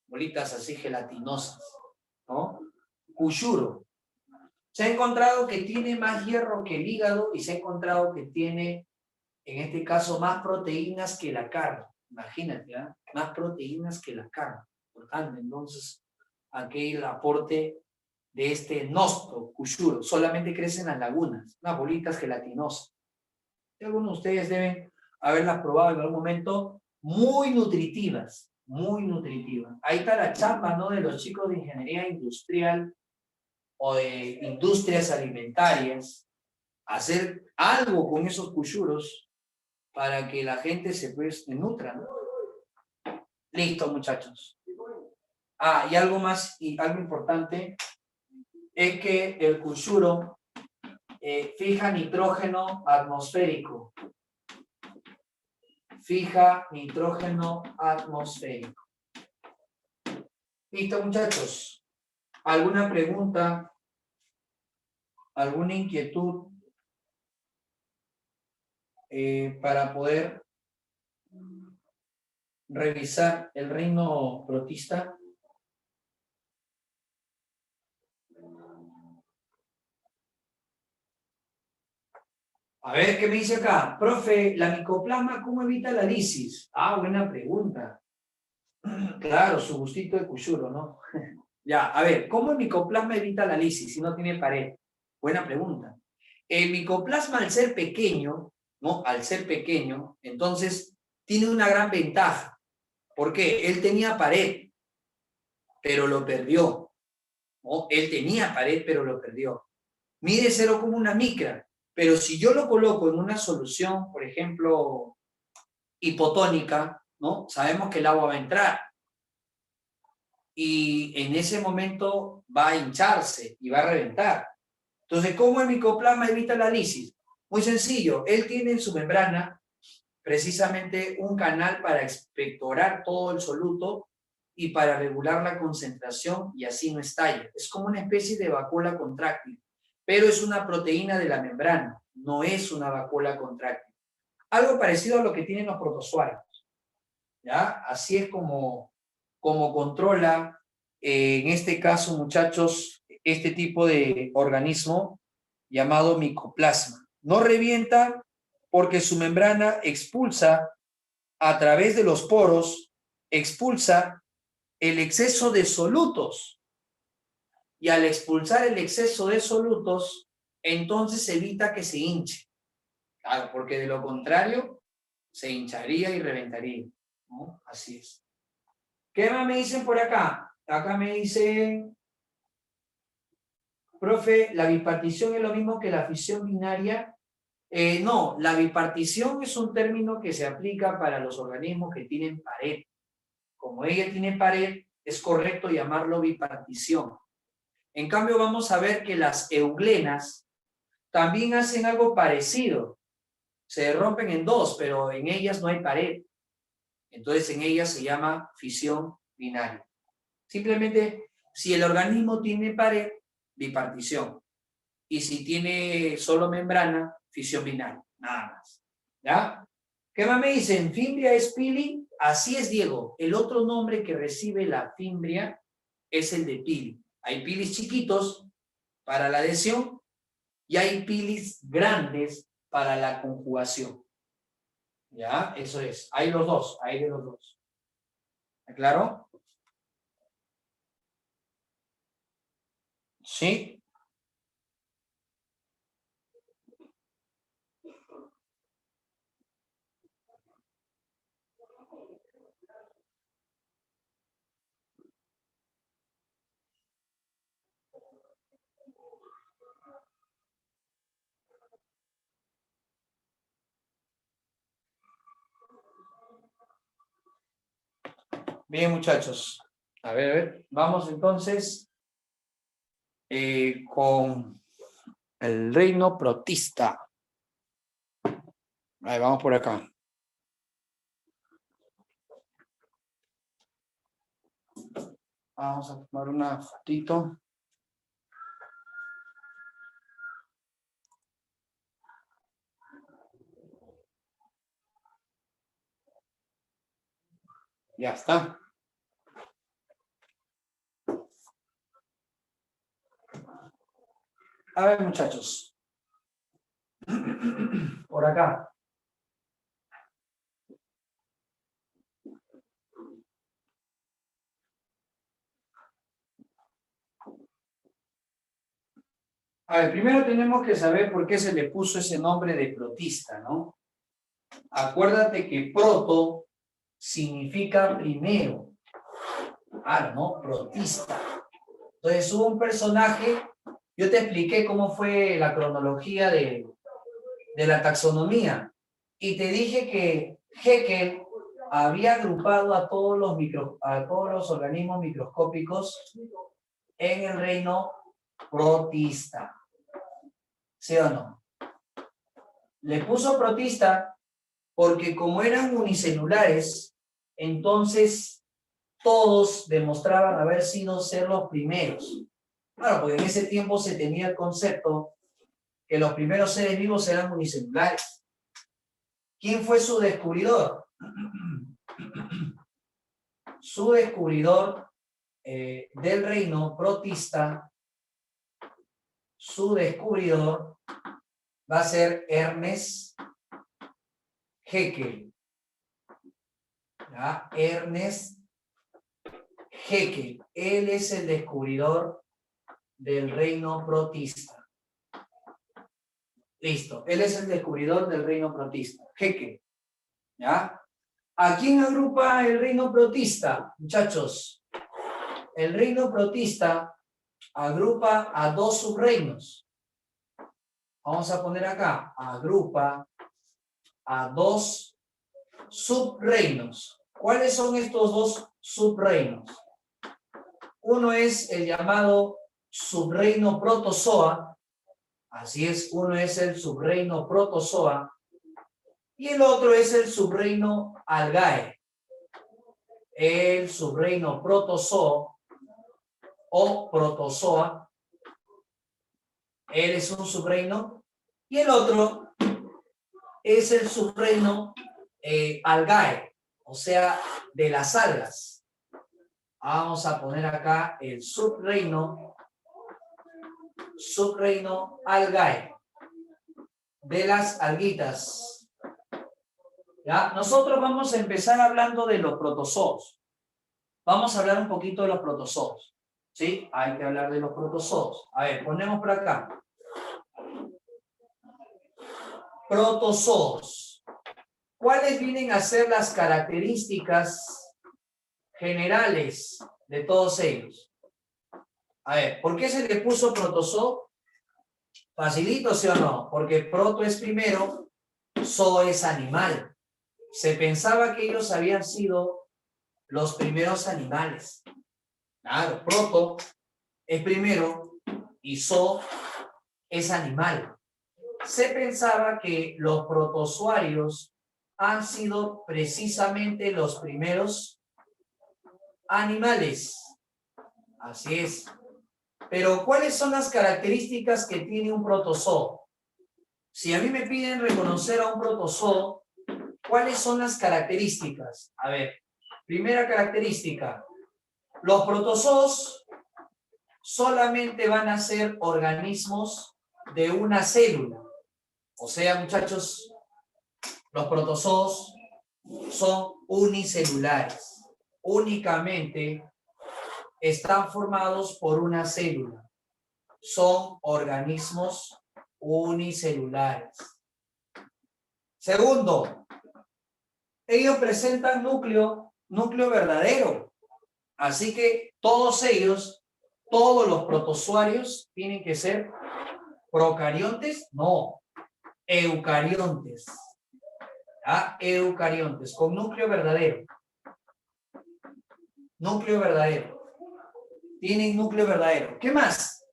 Bolitas así gelatinosas, ¿no? Cuyuro. Se ha encontrado que tiene más hierro que el hígado y se ha encontrado que tiene, en este caso, más proteínas que la carne. Imagínate, ¿eh? Más proteínas que la carne. Importante, entonces, aquí el aporte de este nosto, cuyuro, solamente crece en las lagunas, unas bolitas gelatinosas. Y algunos de ustedes deben haberlas probado en algún momento, muy nutritivas, muy nutritivas. Ahí está la chamba, ¿no?, de los chicos de ingeniería industrial o de industrias alimentarias, hacer algo con esos cuyuros para que la gente se nutra, ¿no? Listo, muchachos. Y algo más, y algo importante, es que el cuyuro fija nitrógeno atmosférico. Fija nitrógeno atmosférico. Listo, muchachos. ¿Alguna pregunta? ¿Alguna inquietud para poder revisar el reino protista? A ver, ¿qué me dice acá? Profe, ¿la micoplasma cómo evita la lisis? Buena pregunta. Claro, su gustito de cuyuro, ¿no? Ya, a ver, ¿cómo el micoplasma evita la lisis si no tiene pared? Buena pregunta. El micoplasma, al ser pequeño, ¿no? Al ser pequeño, entonces tiene una gran ventaja. ¿Por qué? Él tenía pared, pero lo perdió, ¿no? Él tenía pared, pero lo perdió. Mide 0,1 micra, pero si yo lo coloco en una solución, por ejemplo, hipotónica, ¿no? Sabemos que el agua va a entrar y en ese momento va a hincharse y va a reventar. Entonces, ¿cómo el micoplasma evita la lisis? Muy sencillo, él tiene en su membrana precisamente un canal para expectorar todo el soluto y para regular la concentración y así no estalla. Es como una especie de vacuola contráctil, pero es una proteína de la membrana, no es una vacuola contráctil. Algo parecido a lo que tienen los protozoarios, ¿ya? Así es como controla, en este caso, muchachos, este tipo de organismo llamado micoplasma. No revienta porque su membrana expulsa a través de los poros, expulsa el exceso de solutos. Y al expulsar el exceso de solutos, entonces evita que se hinche. Claro, porque de lo contrario, se hincharía y reventaría, ¿no? Así es. ¿Qué más me dicen por acá? Acá me dicen, profe, ¿la bipartición es lo mismo que la fisión binaria? No, la bipartición es un término que se aplica para los organismos que tienen pared. Como ella tiene pared, es correcto llamarlo bipartición. En cambio, vamos a ver que las euglenas también hacen algo parecido. Se rompen en dos, pero en ellas no hay pared. Entonces, en ellas se llama fisión binaria. Simplemente, si el organismo tiene pared, bipartición. Y si tiene solo membrana, fisión binaria. Nada más. ¿Ya? ¿Qué más me dicen? ¿Fimbria es pili? Así es, Diego. El otro nombre que recibe la fimbria es el de pili. Hay pilis chiquitos para la adhesión y hay pilis grandes para la conjugación. ¿Ya? Eso es. Hay los dos. Hay de los dos. ¿Está claro? Sí. Bien, muchachos. A ver, vamos entonces con el reino protista. Ahí vamos por acá. Vamos a tomar una fotito. Ya está. A ver, muchachos. Por acá. A ver, primero tenemos que saber por qué se le puso ese nombre de protista, ¿no? Acuérdate que proto significa primero. Ah, ¿no? Protista. Entonces hubo un personaje, yo te expliqué cómo fue la cronología de la taxonomía y te dije que Haeckel había agrupado a todos los organismos microscópicos en el reino protista. ¿Sí o no? Le puso protista porque como eran unicelulares, entonces todos demostraban haber sido ser los primeros. Claro, porque en ese tiempo se tenía el concepto que los primeros seres vivos eran unicelulares. ¿Quién fue su descubridor? Su descubridor del reino protista, su descubridor va a ser Ernest Haeckel. ¿Ya? Ernest Haeckel. Él es el descubridor del reino protista. Listo. Él es el descubridor del reino protista. Haeckel. ¿Ya? ¿A quién agrupa el reino protista, muchachos? El reino protista agrupa a dos subreinos. Vamos a poner acá, agrupa a dos subreinos. ¿Cuáles son estos dos subreinos? Uno es el llamado subreino protozoa, así es, uno es el subreino protozoa, y el otro es el subreino algae. El subreino protozoa o protozoa, él es un subreino, y el otro es el subreino algae, o sea, de las algas. Vamos a poner acá el subreino algae, de las alguitas. ¿Ya? Nosotros vamos a empezar hablando de los protozoos. Vamos a hablar un poquito de los protozoos. ¿Sí? Hay que hablar de los protozoos. A ver, ponemos por acá. Protozoos. ¿Cuáles vienen a ser las características generales de todos ellos? A ver, ¿por qué se le puso protozoo? Facilito, ¿sí o no? Porque proto es primero, zoo es animal. Se pensaba que ellos habían sido los primeros animales. Claro, proto es primero y zoo es animal. Se pensaba que los protozoarios han sido precisamente los primeros animales. Así es. Pero, ¿cuáles son las características que tiene un protozoo? Si a mí me piden reconocer a un protozoo, ¿cuáles son las características? A ver, primera característica. Los protozoos solamente van a ser organismos de una célula. O sea, muchachos, los protozoos son unicelulares. Únicamente están formados por una célula. Son organismos unicelulares. Segundo, ellos presentan núcleo verdadero. Así que todos ellos, todos los protozoarios tienen que ser procariontes, no, eucariontes. ¿Ah? Eucariontes, con núcleo verdadero. Núcleo verdadero. Tienen núcleo verdadero. ¿Qué más?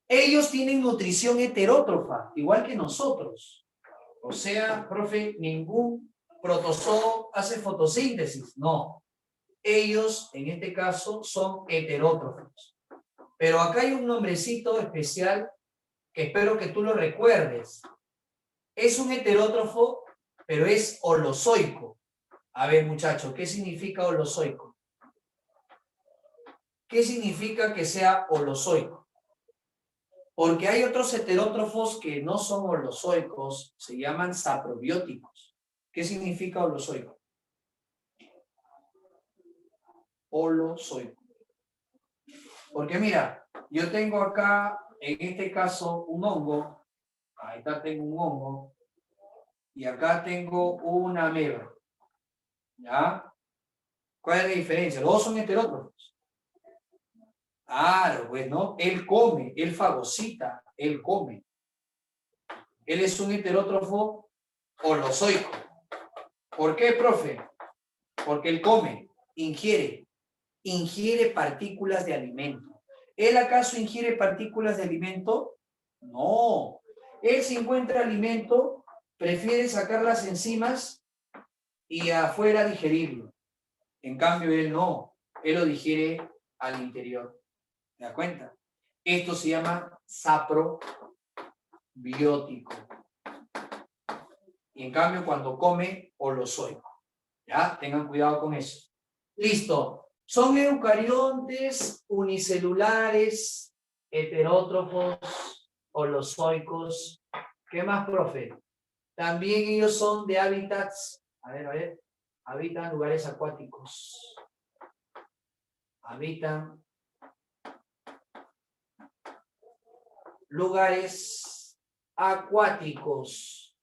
Ellos tienen nutrición heterótrofa, igual que nosotros. O sea, profe, ningún protozoo hace fotosíntesis. No. Ellos, en este caso, son heterótrofos. Pero acá hay un nombrecito especial que espero que tú lo recuerdes. Es un heterótrofo, pero es holozoico. A ver, muchachos, ¿qué significa holozoico? ¿Qué significa que sea holozoico? Porque hay otros heterótrofos que no son holozoicos, se llaman saprobióticos. ¿Qué significa holozoico? Holozoico. Porque mira, yo tengo acá, en este caso, un hongo. Ahí está, tengo un hongo. Y acá tengo una ameba. ¿Ya? ¿Cuál es la diferencia? Los dos son heterótrofos. Claro, pues, ¿no? Él come, él fagocita, él come. Él es un heterótrofo holozoico. ¿Por qué, profe? Porque él come, ingiere partículas de alimento. ¿Él acaso ingiere partículas de alimento? No. Él, si encuentra alimento, prefiere sacar las enzimas y afuera digerirlo. En cambio, él no. Él lo digiere al interior. ¿Te das cuenta? Esto se llama saprobiótico. Y en cambio, cuando come, holozoico. ¿Ya? Tengan cuidado con eso. Listo. Son eucariontes unicelulares, heterótrofos, holozoicos. ¿Qué más, profe? También ellos son de hábitats. A ver. Habitan lugares acuáticos. Habitan lugares acuáticos,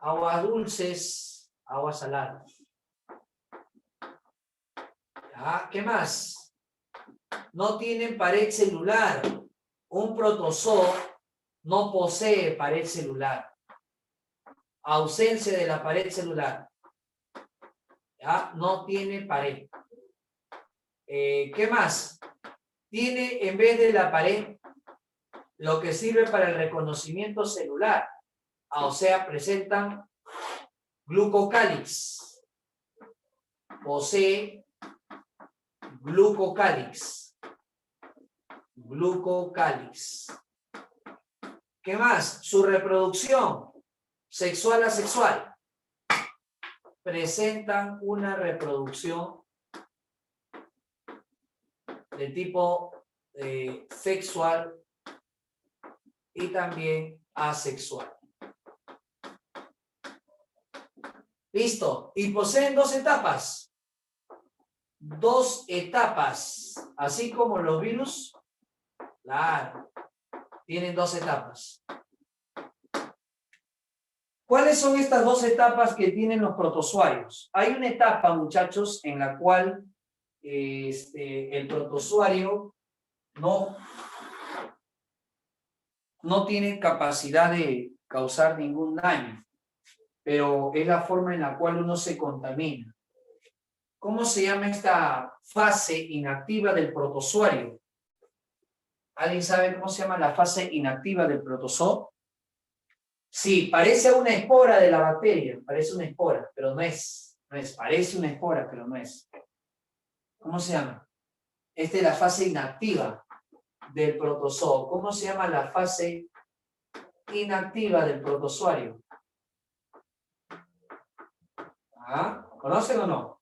aguas dulces, aguas saladas. ¿Qué más? No tienen pared celular. Un protozoo no posee pared celular. Ausencia de la pared celular. ¿Ya? No tiene pared. ¿Qué más? Tiene en vez de la pared lo que sirve para el reconocimiento celular. O sea, presentan glucocálix. Posee glucocálix. Glucocálix. ¿Qué más? Su reproducción sexual asexual. Presentan una reproducción de tipo sexual y también asexual. Listo. Y poseen dos etapas. Dos etapas. Así como los virus, claro, tienen dos etapas. ¿Cuáles son estas dos etapas que tienen los protozoarios? Hay una etapa, muchachos, en la cual el protozoario no tiene capacidad de causar ningún daño, pero es la forma en la cual uno se contamina. ¿Cómo se llama esta fase inactiva del protozoario? ¿Alguien sabe cómo se llama la fase inactiva del protozoo? Sí, parece una espora de la bacteria, parece una espora, pero no es, parece una espora, pero no es. ¿Cómo se llama? Esta es la fase inactiva del protozoo. ¿Cómo se llama la fase inactiva del protozoario? ¿Conocen o no?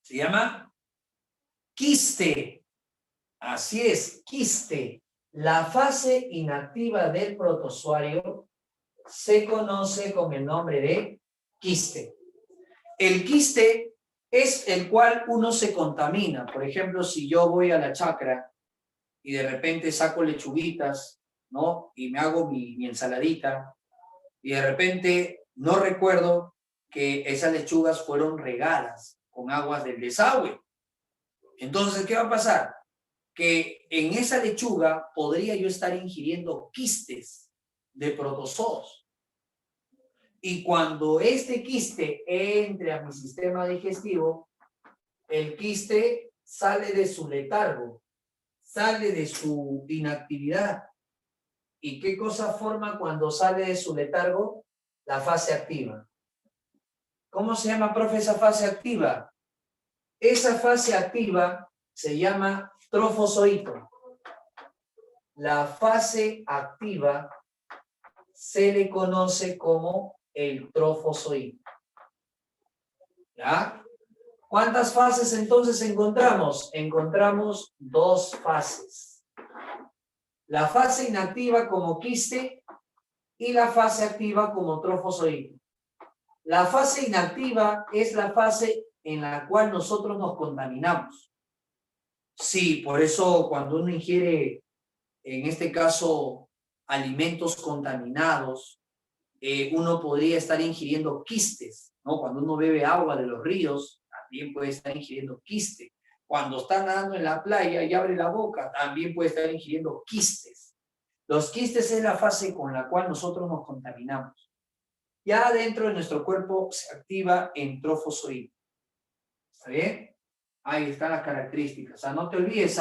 Se llama quiste. Así es, quiste. La fase inactiva del protozoario se conoce con el nombre de quiste. El quiste es el cual uno se contamina. Por ejemplo, si yo voy a la chacra y de repente saco lechuguitas, ¿no? Y me hago mi ensaladita y de repente no recuerdo que esas lechugas fueron regadas con aguas del desagüe. Entonces, ¿qué va a pasar? Que en esa lechuga podría yo estar ingiriendo quistes de protozoos. Y cuando este quiste entre a mi sistema digestivo, el quiste sale de su letargo, sale de su inactividad. ¿Y qué cosa forma cuando sale de su letargo? La fase activa. ¿Cómo se llama, profe, esa fase activa? Esa fase activa se llama trofozoito. La fase activa se le conoce como el trofozoito. ¿Ya? ¿Cuántas fases entonces encontramos? Encontramos 2 fases. La fase inactiva como quiste y la fase activa como trofozoito. La fase inactiva es la fase en la cual nosotros nos contaminamos. Sí, por eso cuando uno ingiere, en este caso, alimentos contaminados, uno podría estar ingiriendo quistes, ¿no? Cuando uno bebe agua de los ríos, también puede estar ingiriendo quiste. Cuando está nadando en la playa y abre la boca, también puede estar ingiriendo quistes. Los quistes es la fase con la cual nosotros nos contaminamos. Ya dentro de nuestro cuerpo se activa en trofozoito. ¿Está bien? Ahí están las características. O sea, no te olvides,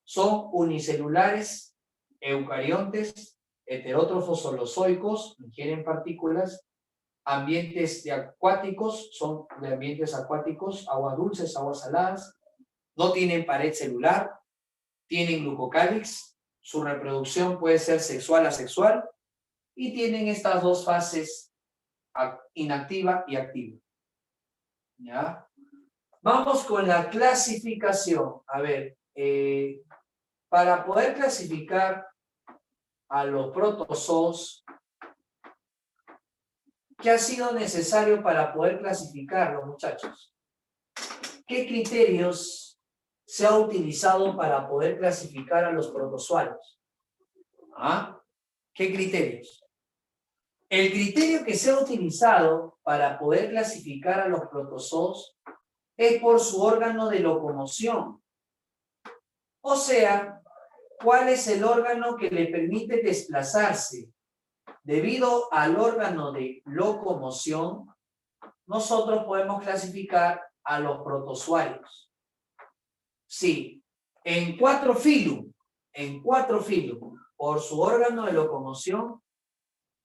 son unicelulares, eucariontes, heterótrofos holozoicos, ingieren partículas, ambientes acuáticos, son de ambientes acuáticos, aguas dulces, aguas saladas, no tienen pared celular, tienen glucocálix, su reproducción puede ser sexual asexual, y tienen estas 2 fases, inactiva y activa. ¿Ya? Vamos con la clasificación. A ver, para poder clasificar a los protozoos, ¿qué ha sido necesario para poder clasificarlos, muchachos? ¿Qué criterios se ha utilizado para poder clasificar a los protozoarios? ¿Ah? ¿Qué criterios? El criterio que se ha utilizado para poder clasificar a los protozoos es por su órgano de locomoción. O sea, ¿cuál es el órgano que le permite desplazarse? Debido al órgano de locomoción, nosotros podemos clasificar a los protozoarios. Sí, en 4 filum, por su órgano de locomoción,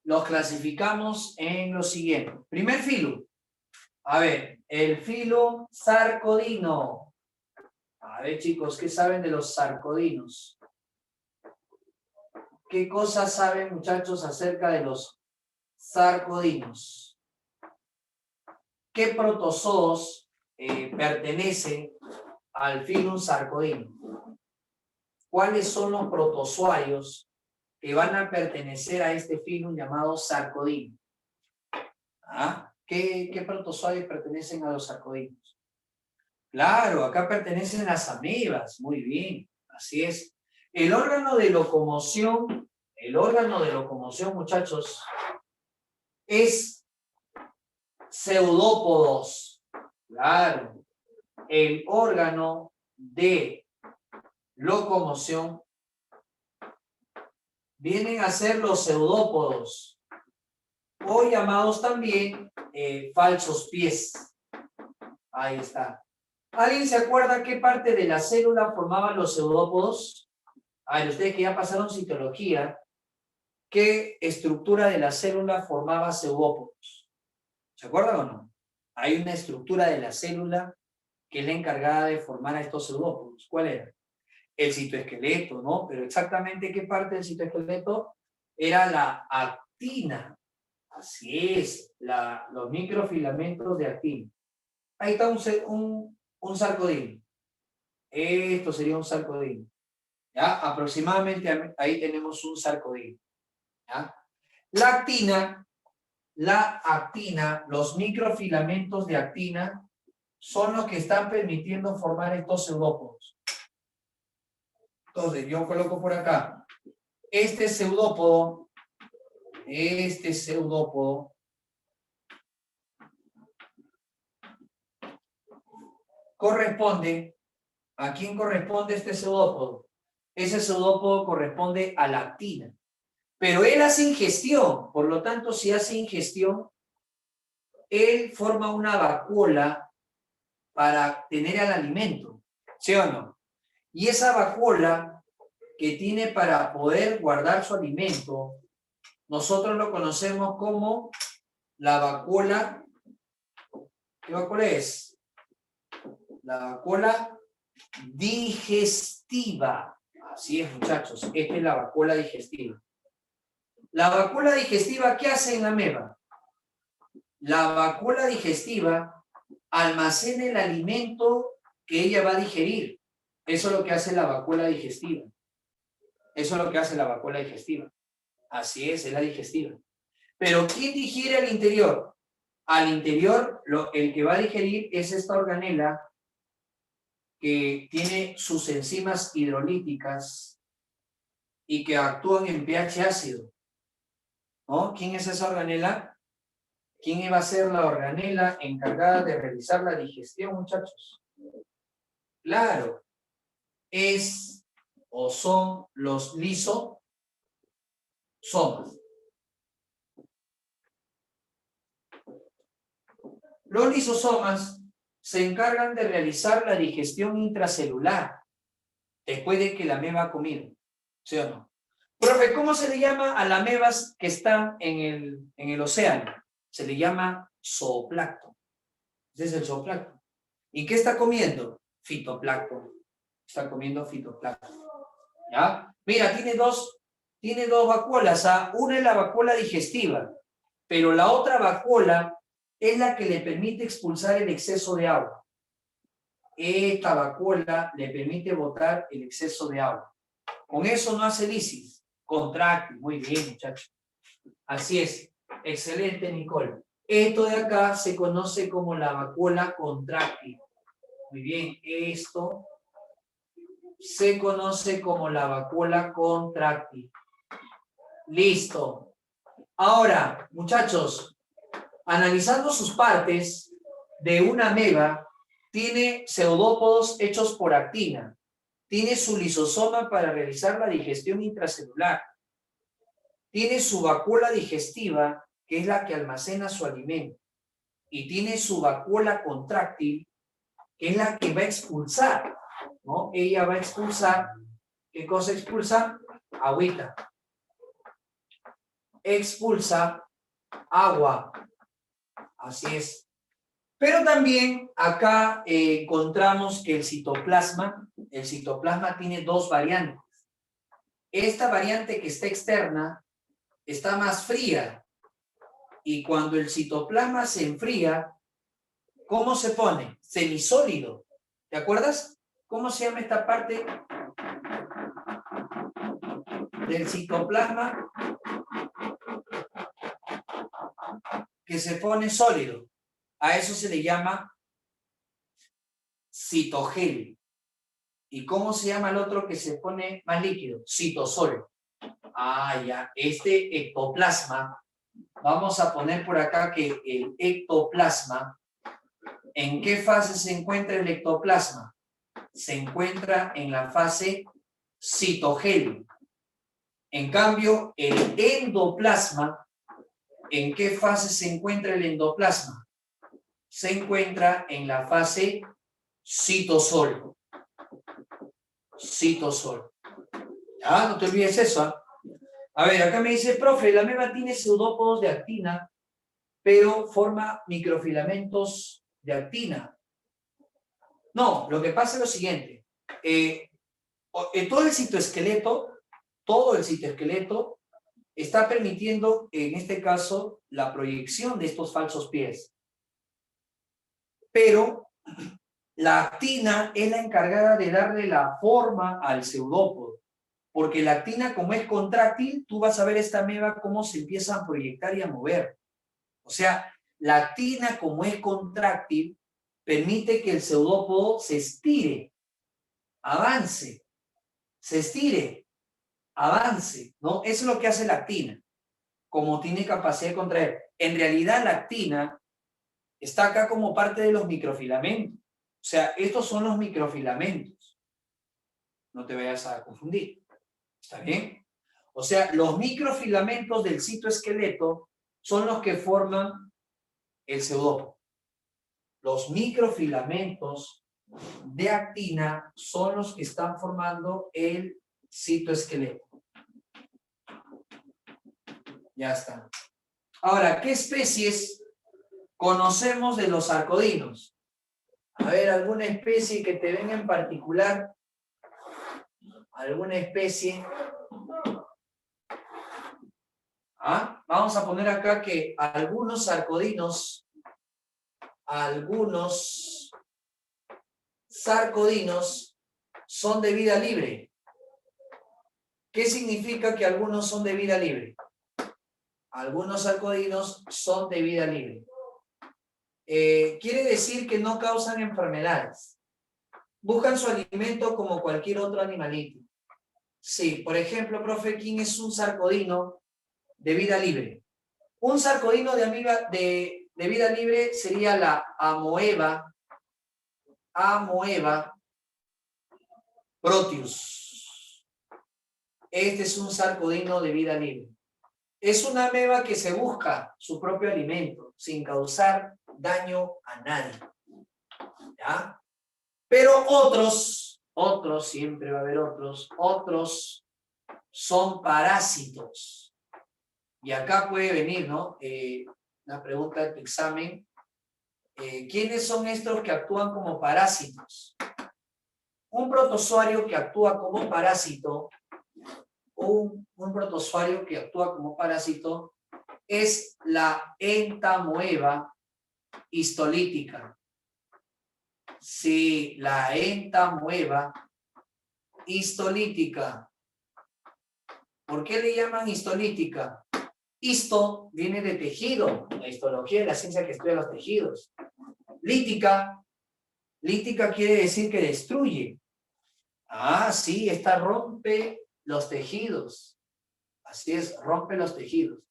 los clasificamos en lo siguiente. Primer filum, a ver, el filum sarcodino. A ver, chicos, ¿qué saben de los sarcodinos? ¿Qué cosas saben, muchachos, acerca de los sarcodinos? ¿Qué protozoos pertenecen al filum sarcodino? ¿Cuáles son los protozoarios que van a pertenecer a este filum llamado sarcodino? ¿Ah? ¿Qué protozoarios pertenecen a los sarcodinos? Claro, acá pertenecen las amebas, muy bien, así es. El órgano de locomoción, muchachos, es pseudópodos. Claro, el órgano de locomoción vienen a ser los pseudópodos, o llamados también falsos pies. Ahí está. ¿Alguien se acuerda qué parte de la célula formaban los pseudópodos? A ver, ustedes que ya pasaron citología, ¿qué estructura de la célula formaba pseudópodos? ¿Se acuerdan o no? Hay una estructura de la célula que es la encargada de formar a estos pseudópodos. ¿Cuál era? El citoesqueleto, ¿no? Pero exactamente qué parte del citoesqueleto era la actina. Así es, los microfilamentos de actina. Ahí está un sarcodino. Esto sería un sarcodino. ¿Ya? Aproximadamente ahí tenemos un sarcodino. ¿Ya? La actina, los microfilamentos de actina son los que están permitiendo formar estos pseudópodos. Entonces, yo coloco por acá. Este pseudópodo, corresponde, ¿a quién corresponde este pseudópodo? Ese pseudópodo corresponde a la actina. Pero él hace ingestión, por lo tanto, si hace ingestión, él forma una vacuola para tener el alimento, ¿sí o no? Y esa vacuola que tiene para poder guardar su alimento, nosotros lo conocemos como la vacuola. ¿Qué vacuola es? La vacuola digestiva. Así es, muchachos. Esta es la vacuola digestiva. La vacuola digestiva, ¿qué hace en la ameba? La vacuola digestiva almacena el alimento que ella va a digerir. Eso es lo que hace la vacuola digestiva. Eso es lo que hace la vacuola digestiva. Así es la digestiva. Pero ¿quién digiere al interior? Al interior, el que va a digerir es esta organela que tiene sus enzimas hidrolíticas y que actúan en pH ácido, ¿no? ¿Quién es esa organela? ¿Quién iba a ser la organela encargada de realizar la digestión, muchachos? Claro, es o son los lisosomas. Los lisosomas se encargan de realizar la digestión intracelular después de que la ameba ha comido, ¿sí o no? Profe, ¿cómo se le llama a las amebas que están en el océano? Se le llama zooplancton. Ese es el zooplancton. ¿Y qué está comiendo? Fitoplancton. Está comiendo fitoplancton. ¿Ya? Mira, tiene dos vacuolas. Una es la vacuola digestiva, pero la otra vacuola es la que le permite expulsar el exceso de agua. Esta vacuola le permite botar el exceso de agua. Con eso no hace lisis, contráctil. Muy bien, muchachos. Así es. Excelente, Nicole. Esto de acá se conoce como la vacuola contráctil. Muy bien, esto se conoce como la vacuola contráctil. Listo. Ahora, muchachos, analizando sus partes de una ameba, tiene pseudópodos hechos por actina. Tiene su lisosoma para realizar la digestión intracelular. Tiene su vacuola digestiva, que es la que almacena su alimento. Y tiene su vacuola contráctil, que es la que va a expulsar, ¿no? Ella va a expulsar, ¿qué cosa expulsa? Agüita. Expulsa agua. Así es. Pero también acá encontramos que el citoplasma tiene dos variantes. Esta variante que está externa está más fría. Y cuando el citoplasma se enfría, ¿cómo se pone? Semisólido. ¿Te acuerdas? ¿Cómo se llama esta parte del citoplasma que se pone sólido? A eso se le llama citogel. ¿Y cómo se llama el otro que se pone más líquido? Citosol. Ah, ya. Este ectoplasma, vamos a poner por acá que el ectoplasma, ¿en qué fase se encuentra el ectoplasma? Se encuentra en la fase citogel. En cambio, el endoplasma, ¿en qué fase se encuentra el endoplasma? Se encuentra en la fase citosol. Citosol. Ah, no te olvides eso. A ver, acá me dice, profe, la ameba tiene pseudópodos de actina, pero forma microfilamentos de actina. No, lo que pasa es lo siguiente. Todo el citoesqueleto está permitiendo, en este caso, la proyección de estos falsos pies. Pero la actina es la encargada de darle la forma al pseudópodo. Porque la actina, como es contráctil, tú vas a ver esta ameba cómo se empieza a proyectar y a mover. O sea, la actina, como es contráctil, permite que el pseudópodo se estire, avance, se estire, avance, ¿no? Eso es lo que hace la actina, como tiene capacidad de contraer. En realidad, la actina está acá como parte de los microfilamentos. O sea, estos son los microfilamentos. No te vayas a confundir. ¿Está bien? O sea, los microfilamentos del citoesqueleto son los que forman el pseudópodo. Los microfilamentos de actina son los que están formando el citoesqueleto. Ya está. Ahora, ¿qué especies conocemos de los sarcodinos? A ver, ¿alguna especie que te venga en particular? ¿Alguna especie? Vamos a poner acá que algunos sarcodinos son de vida libre. ¿Qué significa que algunos son de vida libre? Algunos sarcodinos son de vida libre. Quiere decir que no causan enfermedades. Buscan su alimento como cualquier otro animalito. Sí, por ejemplo, profe, ¿quién es un sarcodino de vida libre? Un sarcodino de vida libre sería la Amoeba proteus. Este es un sarcodino de vida libre. Es una ameba que se busca su propio alimento sin causar daño a nadie. ¿Ya? Pero otros, siempre va a haber otros son parásitos. Y acá puede venir, ¿no? Una pregunta de tu examen. ¿Quiénes son estos que actúan como parásitos? Un protozoario que actúa como parásito, un protozoario que actúa como parásito es la entamoeba histolítica. Sí, la entamoeba histolítica. ¿Por qué le llaman histolítica? Histo viene de tejido. La histología es la ciencia que estudia los tejidos. Lítica quiere decir que destruye. Sí, esta rompe los tejidos. Así es, rompe los tejidos.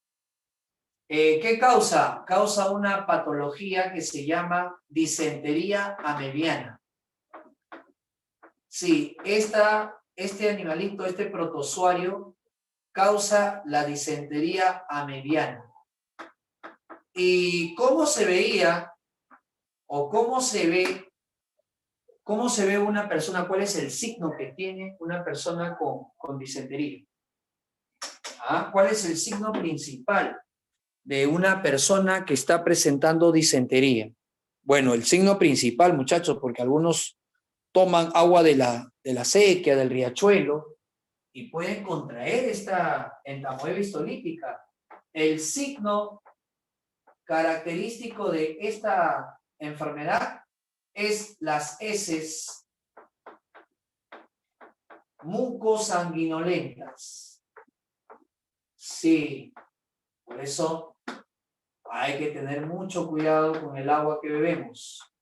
¿Qué causa? Causa una patología que se llama disentería amebiana. Sí, este animalito, este protozoario, causa la disentería amebiana. ¿Y cómo se veía o cómo se ve una persona? ¿Cuál es el signo que tiene una persona con disentería? ¿Cuál es el signo principal de una persona que está presentando disentería? Bueno, el signo principal, muchachos, porque algunos toman agua de la sequía, del riachuelo, y pueden contraer esta entamoeba histolítica. El signo característico de esta enfermedad es las heces mucosanguinolentas. Sí, por eso hay que tener mucho cuidado con el agua que bebemos.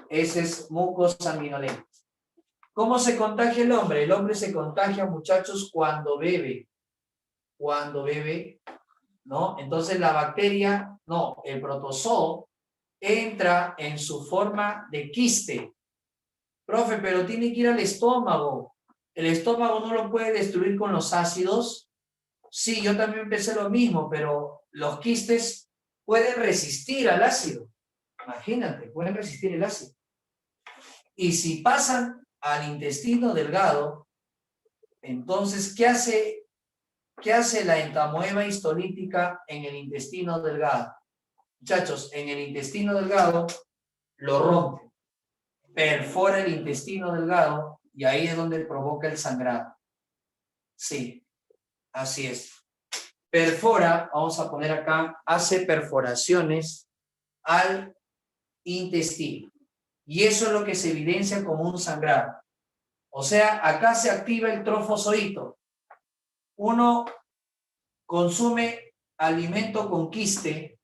Heces mucosanguinolentas. ¿Cómo se contagia el hombre? El hombre se contagia, muchachos, cuando bebe. Cuando bebe, ¿no? Entonces la bacteria, no, el protozoo entra en su forma de quiste. Profe, pero tiene que ir al estómago. ¿El estómago no lo puede destruir con los ácidos? Sí, yo también pensé lo mismo, pero los quistes pueden resistir al ácido. Imagínate, pueden resistir el ácido. Y si pasan al intestino delgado, entonces, ¿qué hace la entamoeba histolítica en el intestino delgado? Muchachos, en el intestino delgado lo rompe, perfora el intestino delgado y ahí es donde provoca el sangrado. Sí, así es. Perfora, vamos a poner acá, hace perforaciones al intestino. Y eso es lo que se evidencia como un sangrado. O sea, acá se activa el trofozoito. Uno consume alimento con quiste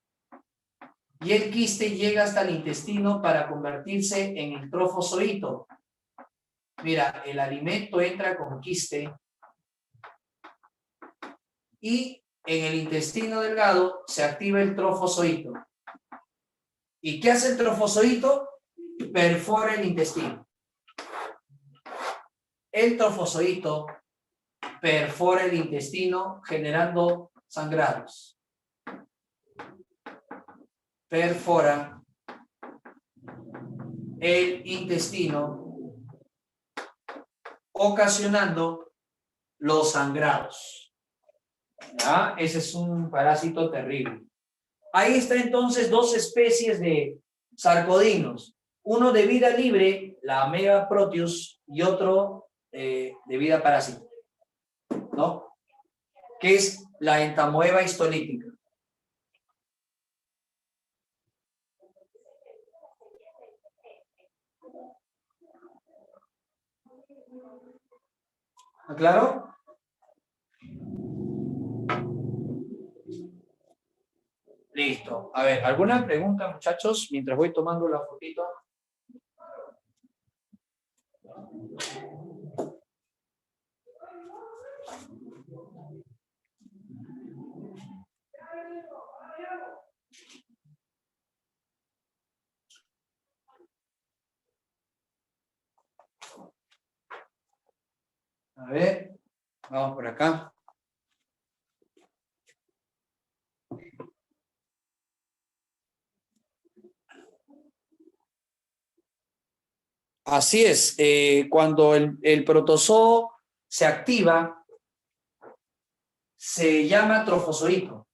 y el quiste llega hasta el intestino para convertirse en el trofozoito. Mira, el alimento entra con quiste y en el intestino delgado se activa el trofozoito. ¿Y qué hace el trofozoito? Perfora el intestino. El trofozoito perfora el intestino generando sangrados. perfora el intestino, ocasionando los sangrados. ¿Ya? Ese es un parásito terrible. Ahí está entonces dos especies de sarcodinos. Uno de vida libre, la Ameba proteus, y otro de vida parásita, ¿no? Que es la entamoeba histolítica. ¿Claro? Listo. A ver, ¿alguna pregunta, muchachos? Mientras voy tomando la fotito. A ver, vamos por acá. Así es, cuando el protozoo se activa, se llama trofozoito.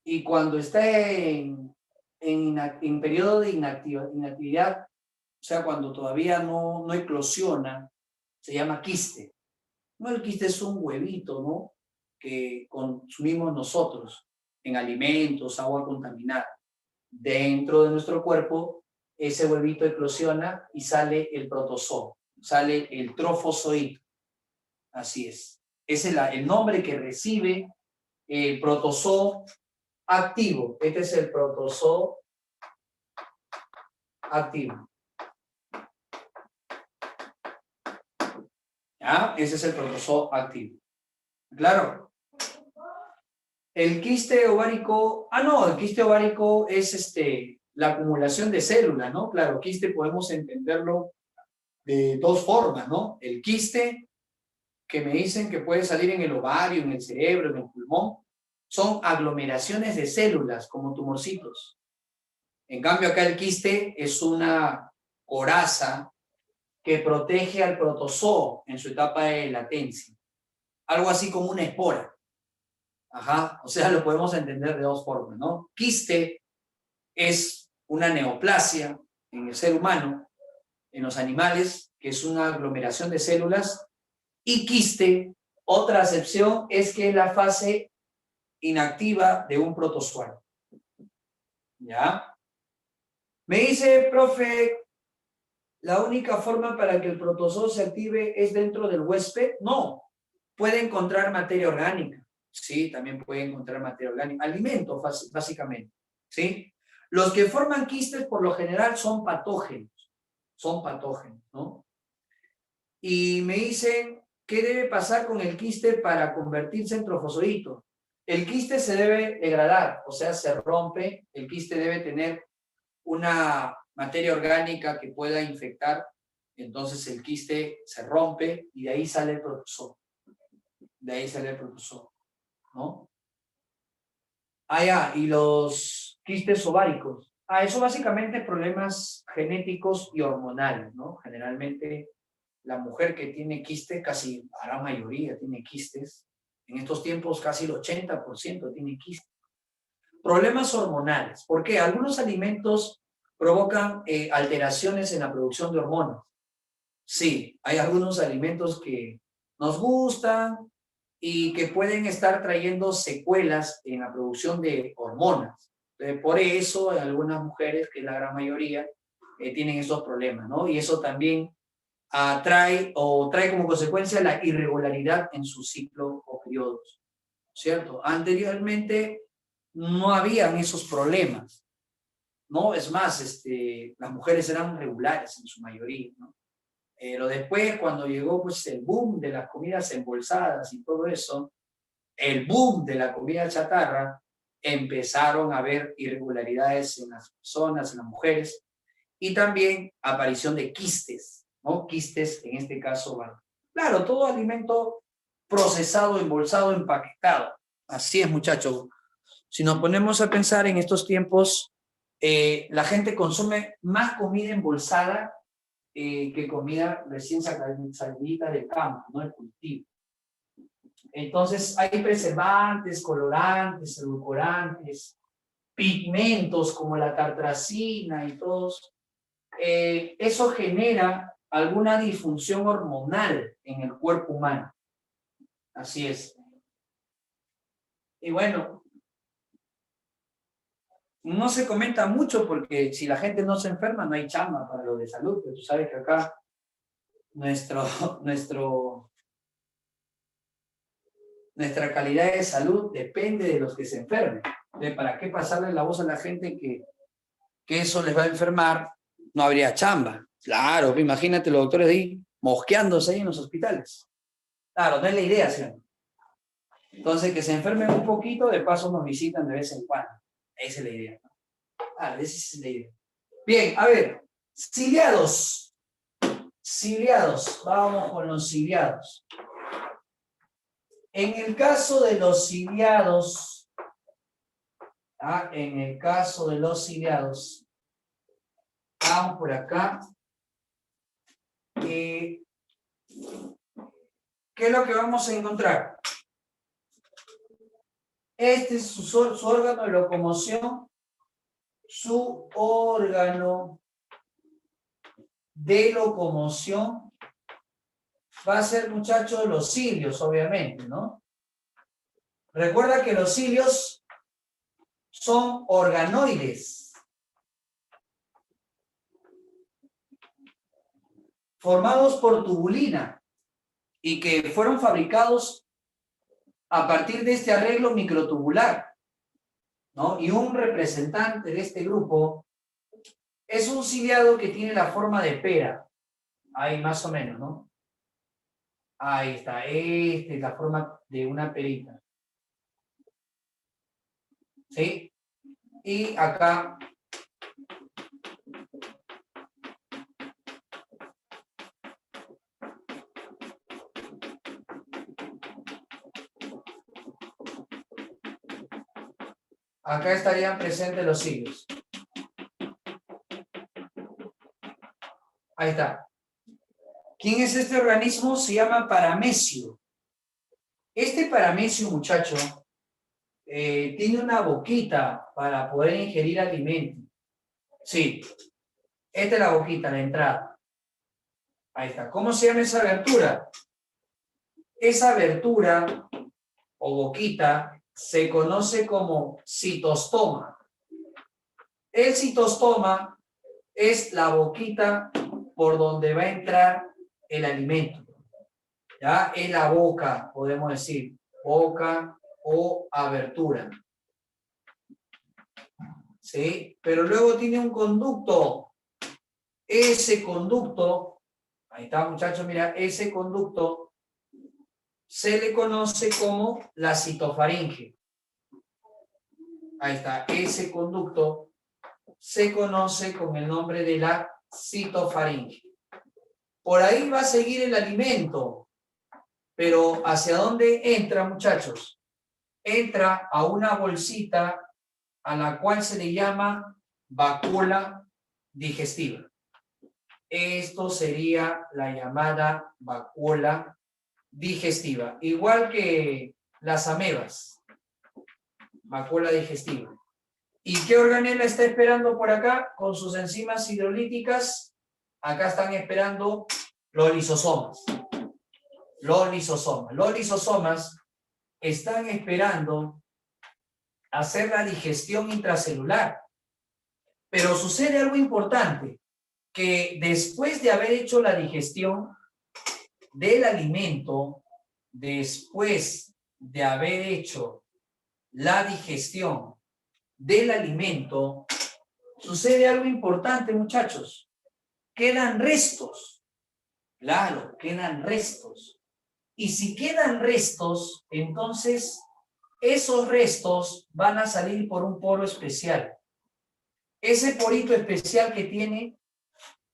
Y cuando está en periodo de inactividad, o sea, cuando todavía no eclosiona, se llama quiste. No, el quiste es un huevito, ¿no? Que consumimos nosotros en alimentos, agua contaminada. Dentro de nuestro cuerpo, ese huevito eclosiona y sale el protozoo, sale el trofozoito. Así es. Ese es el nombre que recibe el protozoo activo. Este es el protozoo activo. ¿Ya? Ese es el protozoo activo. ¿Claro? El quiste ovárico, no, el quiste ovárico es la acumulación de células, ¿no? Claro, quiste podemos entenderlo de dos formas, ¿no? El quiste, que me dicen que puede salir en el ovario, en el cerebro, en el pulmón, son aglomeraciones de células, como tumorcitos. En cambio, acá el quiste es una coraza que protege al protozoo en su etapa de latencia. Algo así como una espora. Ajá, o sea, lo podemos entender de dos formas, ¿no? Quiste es una neoplasia en el ser humano, en los animales, que es una aglomeración de células, y quiste, otra acepción, es que es la fase inactiva de un protozoario. ¿Ya? Me dice, profe, ¿la única forma para que el protozoo se active es dentro del huésped? No, puede encontrar materia orgánica. Sí, también puede encontrar materia orgánica. Alimentos, básicamente. ¿Sí? Los que forman quistes por lo general son patógenos. Son patógenos, ¿no? Y me dicen, ¿qué debe pasar con el quiste para convertirse en trofozoito? El quiste se debe degradar, o sea, se rompe. El quiste debe tener una materia orgánica que pueda infectar. Entonces el quiste se rompe y de ahí sale el protozoo. De ahí sale el protozoo, ¿no? Y los quistes ováricos. Eso básicamente problemas genéticos y hormonales, ¿no? Generalmente la mujer que tiene quiste, casi a la mayoría tiene quistes. En estos tiempos casi el 80% tiene quistes. Problemas hormonales. ¿Por qué? Algunos alimentos provocan alteraciones en la producción de hormonas. Sí, hay algunos alimentos que nos gustan y que pueden estar trayendo secuelas en la producción de hormonas. Por eso algunas mujeres, que es la gran mayoría, tienen esos problemas, ¿no? Y eso también trae como consecuencia la irregularidad en su ciclo o periodos, ¿cierto? Anteriormente no habían esos problemas, ¿no? Es más, las mujeres eran regulares en su mayoría, ¿no? Pero después, cuando llegó pues, el boom de las comidas embolsadas y todo eso, el boom de la comida chatarra, empezaron a haber irregularidades en las personas, en las mujeres, y también aparición de quistes, ¿no? Quistes, en este caso, bueno, claro, todo alimento procesado, embolsado, empaquetado. Así es, muchachos. Si nos ponemos a pensar en estos tiempos, la gente consume más comida embolsada que comida recién salida del campo, ¿no? El cultivo. Entonces hay preservantes, colorantes, edulcorantes, pigmentos como la tartrazina y todos. Eso genera alguna disfunción hormonal en el cuerpo humano. Así es. Y bueno, no se comenta mucho porque si la gente no se enferma no hay chamba para lo de salud, pero tú sabes que acá nuestra calidad de salud depende de los que se enfermen. ¿De para qué pasarle la voz a la gente que eso les va a enfermar? No habría chamba. Claro, imagínate los doctores de ahí mosqueándose ahí en los hospitales. Claro, no es la idea, ¿sí? Entonces, que se enfermen un poquito, de paso nos visitan de vez en cuando. Esa es la idea. Esa es la idea. Bien, a ver, ciliados. Ciliados, vamos con los ciliados. En el caso de los ciliados, vamos por acá. ¿Qué es lo que vamos a encontrar? Este es su órgano de locomoción, su órgano de locomoción va a ser, muchachos, los cilios, obviamente, ¿no? Recuerda que los cilios son organoides, formados por tubulina y que fueron fabricados a partir de este arreglo microtubular, ¿no? Y un representante de este grupo es un ciliado que tiene la forma de pera, ahí más o menos, ¿no? Ahí está, esta es la forma de una perita. ¿Sí? Y acá estarían presentes los cilios. Ahí está. ¿Quién es este organismo? Se llama paramecio. Este paramecio, muchacho, tiene una boquita para poder ingerir alimento. Sí, esta es la boquita, la entrada. Ahí está. ¿Cómo se llama esa abertura? Esa abertura o boquita se conoce como citostoma. El citostoma es la boquita por donde va a entrar el alimento. ¿Ya? Es la boca, podemos decir, boca o abertura. ¿Sí? Pero luego tiene un conducto. Ese conducto, ahí está, muchachos, mira, ese conducto se le conoce como la citofaringe. Ahí está, ese conducto se conoce con el nombre de la citofaringe. Por ahí va a seguir el alimento, pero ¿hacia dónde entra, muchachos? Entra a una bolsita a la cual se le llama vacuola digestiva. Esto sería la llamada vacuola digestiva, igual que las amebas, vacuola digestiva. ¿Y qué organela está esperando por acá con sus enzimas hidrolíticas? Acá están esperando los lisosomas. Los lisosomas están esperando hacer la digestión intracelular. Pero sucede algo importante, que después de haber hecho la digestión del alimento, después de haber hecho la digestión del alimento, sucede algo importante, muchachos. Quedan restos. Claro, quedan restos. Y si quedan restos, entonces esos restos van a salir por un poro especial. Ese porito especial que tiene,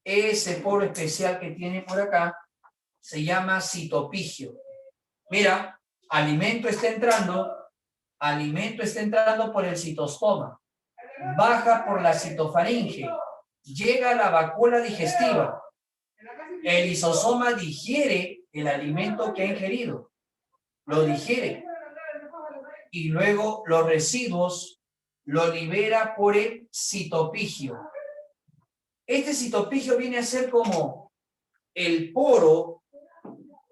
ese poro especial que tiene por acá, se llama citopigio. Mira, alimento está entrando por el citostoma. baja por la citofaringe, llega a la vacuola digestiva. El lisosoma digiere el alimento que ha ingerido, lo digiere, y luego los residuos lo libera por el citopigio. Este citopigio viene a ser como el poro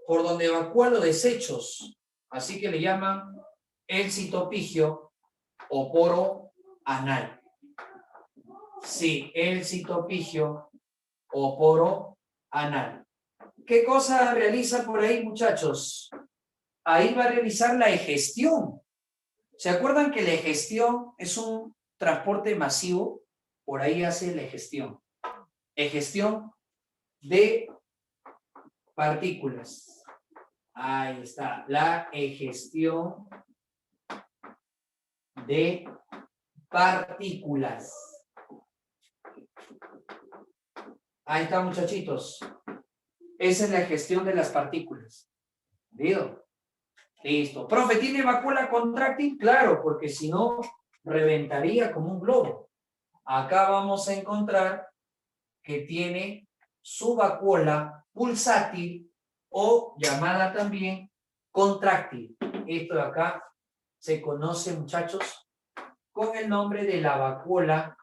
por donde evacúan los desechos, así que le llaman el citopigio o poro anal. Sí, el citopigio o poro anal. ¿Qué cosa realiza por ahí, muchachos? Ahí va a realizar la egestión. ¿Se acuerdan que la egestión es un transporte masivo? Por ahí hace la egestión. Egestión de partículas. Ahí está, la egestión de partículas. Ahí está, muchachitos. Esa es la gestión de las partículas. ¿Entendido? Listo. Profe, ¿tiene vacuola contráctil? Claro, porque si no, reventaría como un globo. Acá vamos a encontrar que tiene su vacuola pulsátil o llamada también contráctil. Esto de acá se conoce, muchachos, con el nombre de la vacuola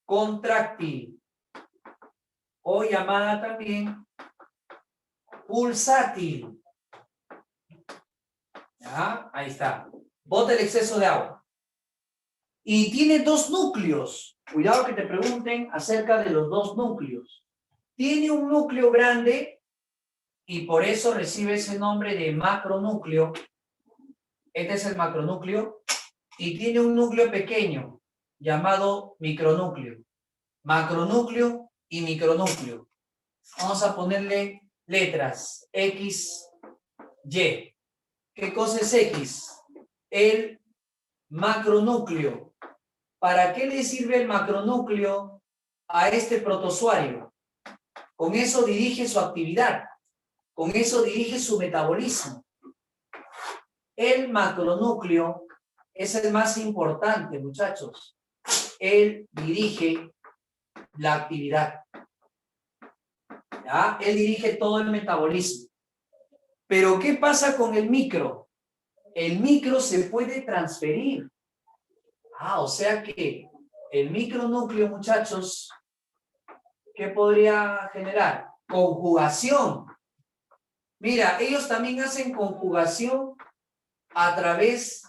contráctil o llamada también pulsátil. ¿Ya? Ahí está. Bota el exceso de agua. Y tiene dos núcleos. Cuidado que te pregunten acerca de los dos núcleos. Tiene un núcleo grande y por eso recibe ese nombre de macronúcleo. Este es el macronúcleo. Y tiene un núcleo pequeño llamado micronúcleo. Macronúcleo y micronúcleo. Vamos a ponerle letras. X, Y. ¿Qué cosa es X? El macronúcleo. ¿Para qué le sirve el macronúcleo a este protozoario? Con eso dirige su actividad. Con eso dirige su metabolismo. El macronúcleo es el más importante, muchachos. Él dirige la actividad. ¿Ya? Él dirige todo el metabolismo. Pero ¿qué pasa con el micro? El micro se puede transferir. O sea que el micronúcleo, muchachos, ¿qué podría generar? Conjugación. Mira, ellos también hacen conjugación a través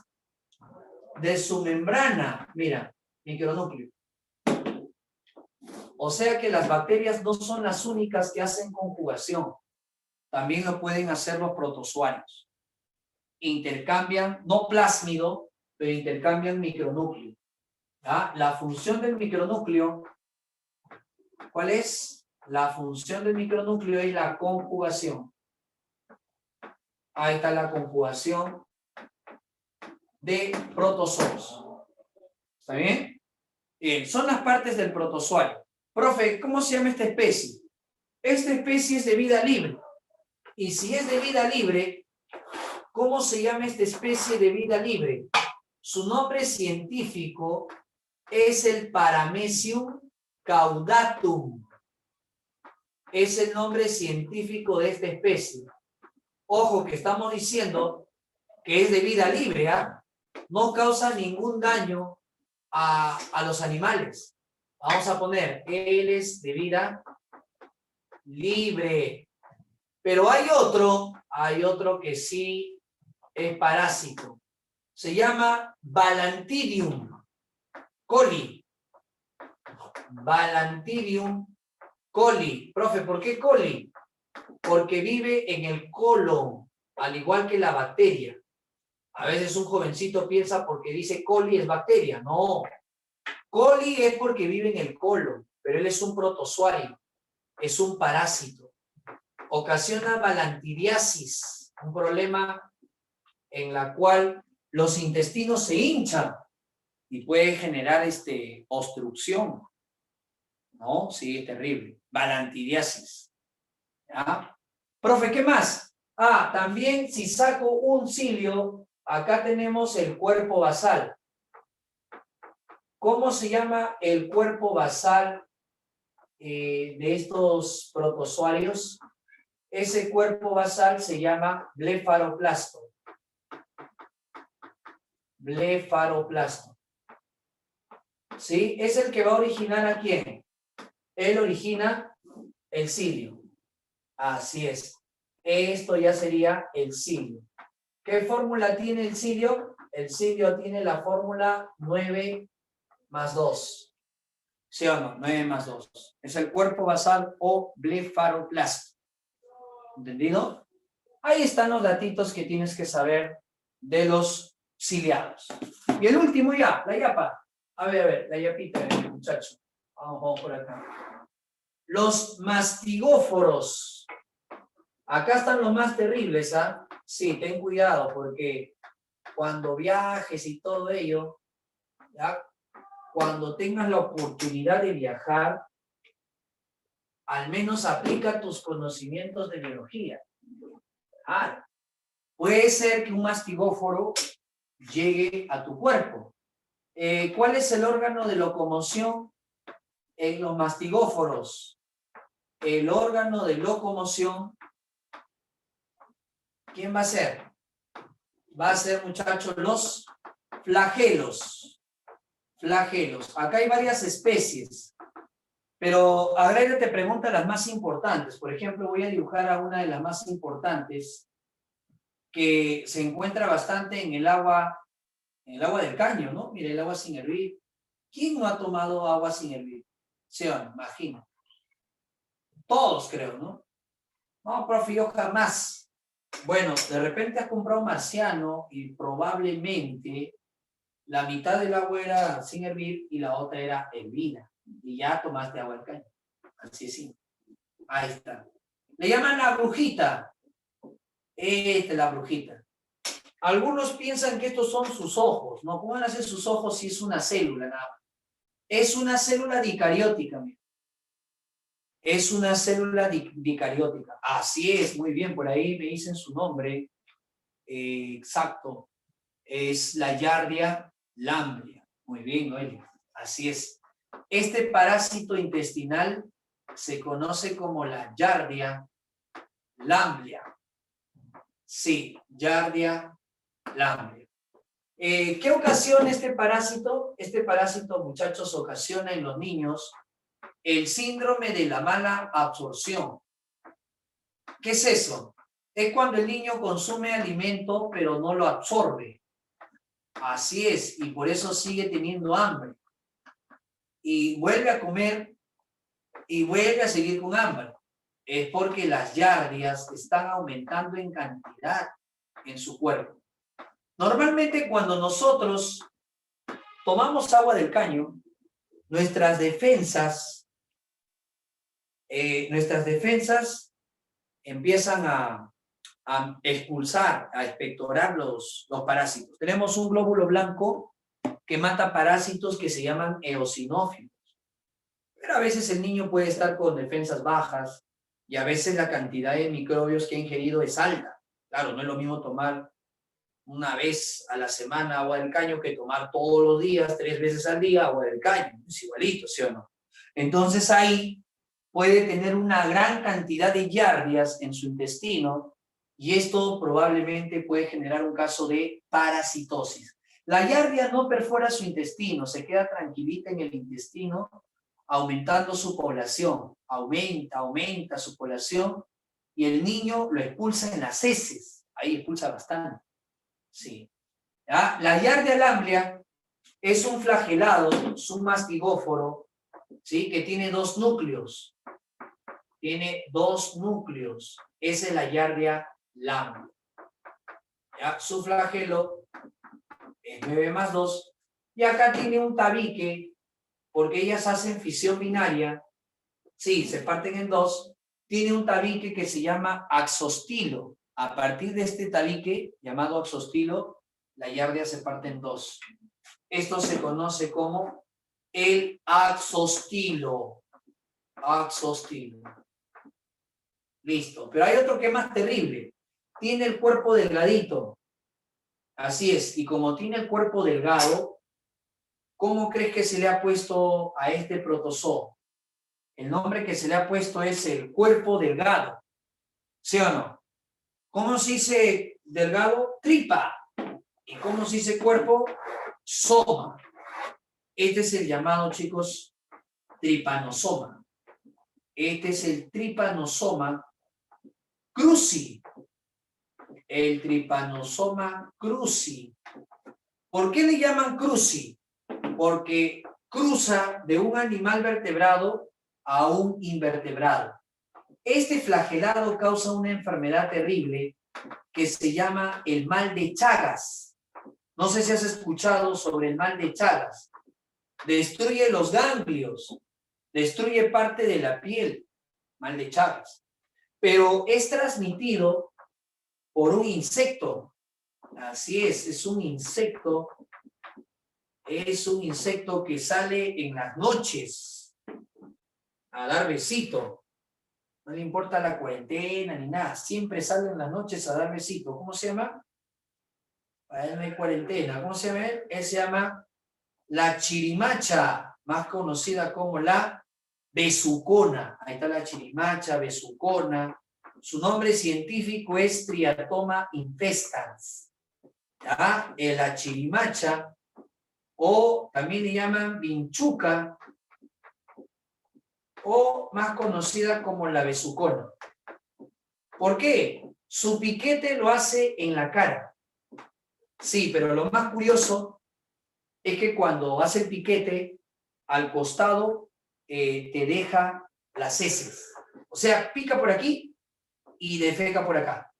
de su membrana. Mira, micronúcleo. O sea que las bacterias no son las únicas que hacen conjugación. También lo pueden hacer los protozoarios. Intercambian, no plásmido, pero intercambian micronúcleo. ¿Ya? La función del micronúcleo, ¿cuál es? La función del micronúcleo es la conjugación. Ahí está la conjugación de protozoos. ¿Está bien? Bien, son las partes del protozoario. Profe, ¿cómo se llama esta especie? Esta especie es de vida libre. Y si es de vida libre, ¿cómo se llama esta especie de vida libre? Su nombre científico es el Paramecium caudatum. Es el nombre científico de esta especie. Ojo que estamos diciendo que es de vida libre, ¿ah? No causa ningún daño a los animales. Vamos a poner, él es de vida libre. Pero hay otro que sí es parásito. Se llama Balantidium coli. Balantidium coli. Profe, ¿por qué coli? Porque vive en el colon, al igual que la bacteria. A veces un jovencito piensa porque dice coli es bacteria. No. Coli es porque vive en el colon, pero él es un protozoario, es un parásito. Ocasiona balantidiasis, un problema en la cual los intestinos se hinchan y puede generar obstrucción. ¿No? Sí, es terrible. Balantidiasis. ¿Ya? Profe, ¿qué más? También si saco un cilio, acá tenemos el cuerpo basal. ¿Cómo se llama el cuerpo basal de estos protozoarios? Ese cuerpo basal se llama blefaroplasto. Blefaroplasto. ¿Sí? Es el que va a originar ¿a quién? Él origina el cilio. Así es. Esto ya sería el cilio. ¿Qué fórmula tiene el cilio? El cilio tiene la fórmula 9 más 2. ¿Sí o no? 9 más 2. Es el cuerpo basal o blefaroplasto. ¿Entendido? Ahí están los datitos que tienes que saber de los ciliados. Y el último ya, la yapa. A ver, la yapita, muchacho. Vamos por acá. Los mastigóforos. Acá están los más terribles, ¿ah? Sí, ten cuidado, porque cuando viajes y todo ello, ¿ya? Cuando tengas la oportunidad de viajar, al menos aplica tus conocimientos de biología. Puede ser que un mastigóforo llegue a tu cuerpo. ¿Cuál es el órgano de locomoción en los mastigóforos? El órgano de locomoción, ¿quién va a ser? Va a ser, muchachos, los flagelos. Flagelos. Acá hay varias especies, pero Agraria te pregunta las más importantes. Por ejemplo, voy a dibujar a una de las más importantes que se encuentra bastante en el agua del caño, ¿no? Mira, el agua sin hervir. ¿Quién no ha tomado agua sin hervir? Sí, bueno, imagino. Todos creo, ¿no? No, profe, yo jamás. Bueno, de repente has comprado un marciano y probablemente la mitad del agua era sin hervir y la otra era hervida. Y ya tomaste agua del caño. Así es. Sí. Ahí está. Le llaman la brujita. Esta es la brujita. Algunos piensan que estos son sus ojos, ¿no? ¿Cómo van a ser sus ojos si es una célula nada más? Es una célula dicariótica, mira. Es una célula dicariótica. Así es, muy bien, por ahí me dicen su nombre exacto. Es la Giardia lamblia. Muy bien, Noelia. Así es. Este parásito intestinal se conoce como la Giardia lamblia. Sí, Giardia lamblia. ¿Qué ocasiona este parásito? Este parásito, muchachos, ocasiona en los niños el síndrome de la mala absorción. ¿Qué es eso? Es cuando el niño consume alimento pero no lo absorbe. Así es, y por eso sigue teniendo hambre. Y vuelve a comer y vuelve a seguir con hambre. Es porque las giardias están aumentando en cantidad en su cuerpo. Normalmente cuando nosotros tomamos agua del caño, nuestras defensas empiezan a expulsar, a expectorar los parásitos. Tenemos un glóbulo blanco que mata parásitos que se llaman eosinófilos. Pero a veces el niño puede estar con defensas bajas y a veces la cantidad de microbios que ha ingerido es alta. Claro, no es lo mismo tomar una vez a la semana agua del caño que tomar todos los días, 3 veces al día agua del caño. Es igualito, ¿sí o no? Entonces ahí puede tener una gran cantidad de giardias en su intestino y esto probablemente puede generar un caso de parasitosis. La giardia no perfora su intestino, se queda tranquilita en el intestino, aumentando su población. Aumenta su población y el niño lo expulsa en las heces. Ahí expulsa bastante. Sí. ¿Ya? La Giardia lamblia es un flagelado, es un mastigóforo, ¿sí? Que tiene 2 núcleos. Tiene 2 núcleos. Esa es la Giardia lamblia. ¿Ya? Su flagelo es 9 más 2. Y acá tiene un tabique, porque ellas hacen fisión binaria. Sí, se parten en 2. Tiene un tabique que se llama axostilo. A partir de este tabique, llamado axostilo, la giardia se parte en 2. Esto se conoce como el axostilo. Axostilo. Listo. Pero hay otro que es más terrible. Tiene el cuerpo delgadito. Así es. Y como tiene el cuerpo delgado, ¿cómo crees que se le ha puesto a este protozoo? El nombre que se le ha puesto es el cuerpo delgado, ¿sí o no? ¿Cómo se dice delgado? Tripa. ¿Y cómo se dice cuerpo? Soma. Este es el llamado, chicos, tripanosoma. Este es el tripanosoma cruzi. El tripanosoma cruzi. ¿Por qué le llaman cruzi? Porque cruza de un animal vertebrado a un invertebrado. Este flagelado causa una enfermedad terrible que se llama el mal de Chagas. No sé si has escuchado sobre el mal de Chagas. Destruye los ganglios, destruye parte de la piel, mal de Chagas. Pero es transmitido por un insecto. Así es un insecto. Es un insecto que sale en las noches a dar besito. No le importa la cuarentena ni nada. Siempre sale en las noches a dar besito. ¿Cómo se llama? Para él no hay cuarentena. ¿Cómo se llama él? Él se llama la chirimacha, más conocida como la besucona. Ahí está la chirimacha, besucona. Su nombre científico es Triatoma infestans. ¿Ya? La chirimacha, o también le llaman vinchuca, o más conocida como la besucona. ¿Por qué? Su piquete lo hace en la cara. Sí, pero lo más curioso es que cuando hace el piquete, al costado te deja las heces. O sea, pica por aquí y defeca por acá.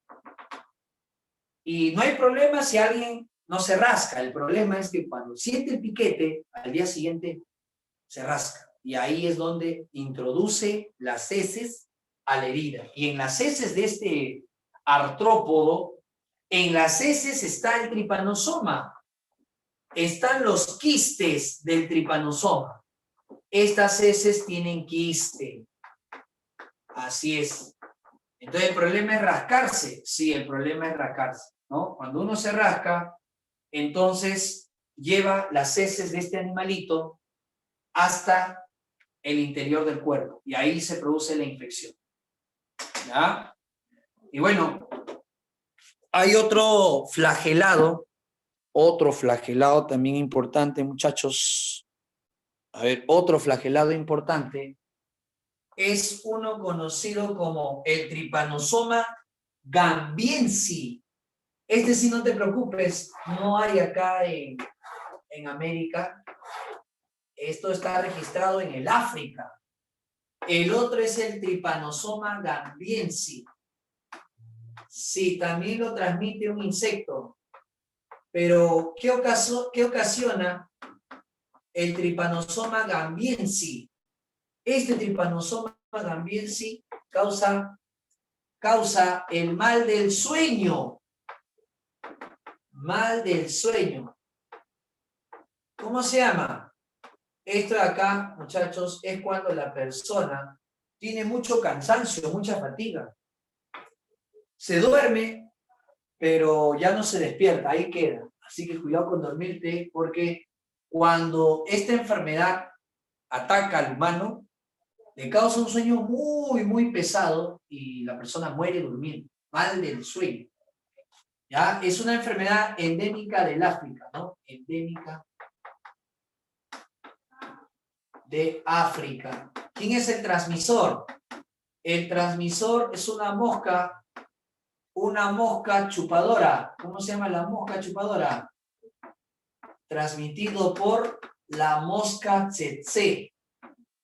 Y no hay problema si alguien no se rasca. El problema es que cuando siente el piquete, al día siguiente se rasca. Y ahí es donde introduce las heces a la herida. Y en las heces de este artrópodo, en las heces está el tripanosoma. Están los quistes del tripanosoma. Estas heces tienen quiste. Así es. Entonces, ¿el problema es rascarse? Sí, el problema es rascarse, ¿no? Cuando uno se rasca, entonces lleva las heces de este animalito hasta el interior del cuerpo y ahí se produce la infección. ¿Ya? Y bueno, hay otro flagelado también importante, muchachos. A ver, otro flagelado importante es uno conocido como el Trypanosoma gambiense. Este sí, no te preocupes, no hay acá en América. Esto está registrado en el África. El otro es el Trypanosoma gambiense. Sí, también lo transmite un insecto. Pero, ¿qué ocasiona el Trypanosoma gambiense? Este Trypanosoma gambiense causa el mal del sueño. Mal del sueño. ¿Cómo se llama? Esto de acá, muchachos, es cuando la persona tiene mucho cansancio, mucha fatiga. Se duerme, pero ya no se despierta, ahí queda. Así que cuidado con dormirte, porque cuando esta enfermedad ataca al humano, le causa un sueño muy, muy pesado y la persona muere durmiendo. Mal del sueño. ¿Ya? Es una enfermedad endémica del África, ¿no? Endémica de África. ¿Quién es el transmisor? El transmisor es una mosca chupadora. ¿Cómo se llama la mosca chupadora? Transmitido por la mosca tsetse.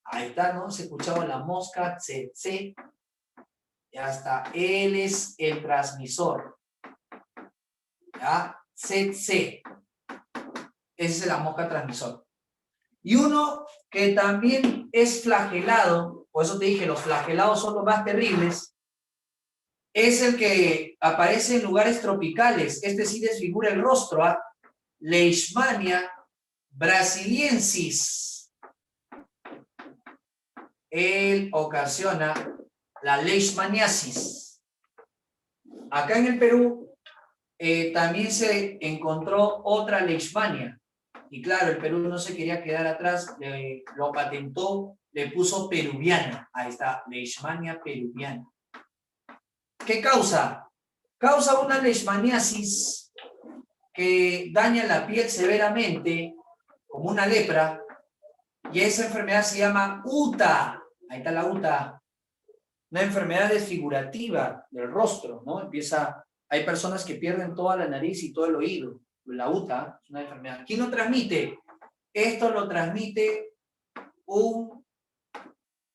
Ahí está, ¿no? Se escuchaba la mosca tsetse. Ya está. Él es el transmisor. ¿Ya? Tsetse. Esa es la mosca transmisor. Y uno que también es flagelado, por eso te dije, los flagelados son los más terribles, es el que aparece en lugares tropicales. Este sí desfigura el rostro, ¿ah? Leishmania brasiliensis. Él ocasiona la leishmaniasis. Acá en el Perú también se encontró otra leishmania. Y claro, el Perú no se quería quedar atrás, lo patentó, le puso peruviana. Ahí está, leishmania peruviana. ¿Qué causa? Causa una leishmaniasis que daña la piel severamente, como una lepra, y esa enfermedad se llama UTA. Ahí está la UTA. Una enfermedad desfigurativa del rostro, ¿no? Hay personas que pierden toda la nariz y todo el oído. La UTA es una enfermedad. ¿Quién lo transmite? Esto lo transmite un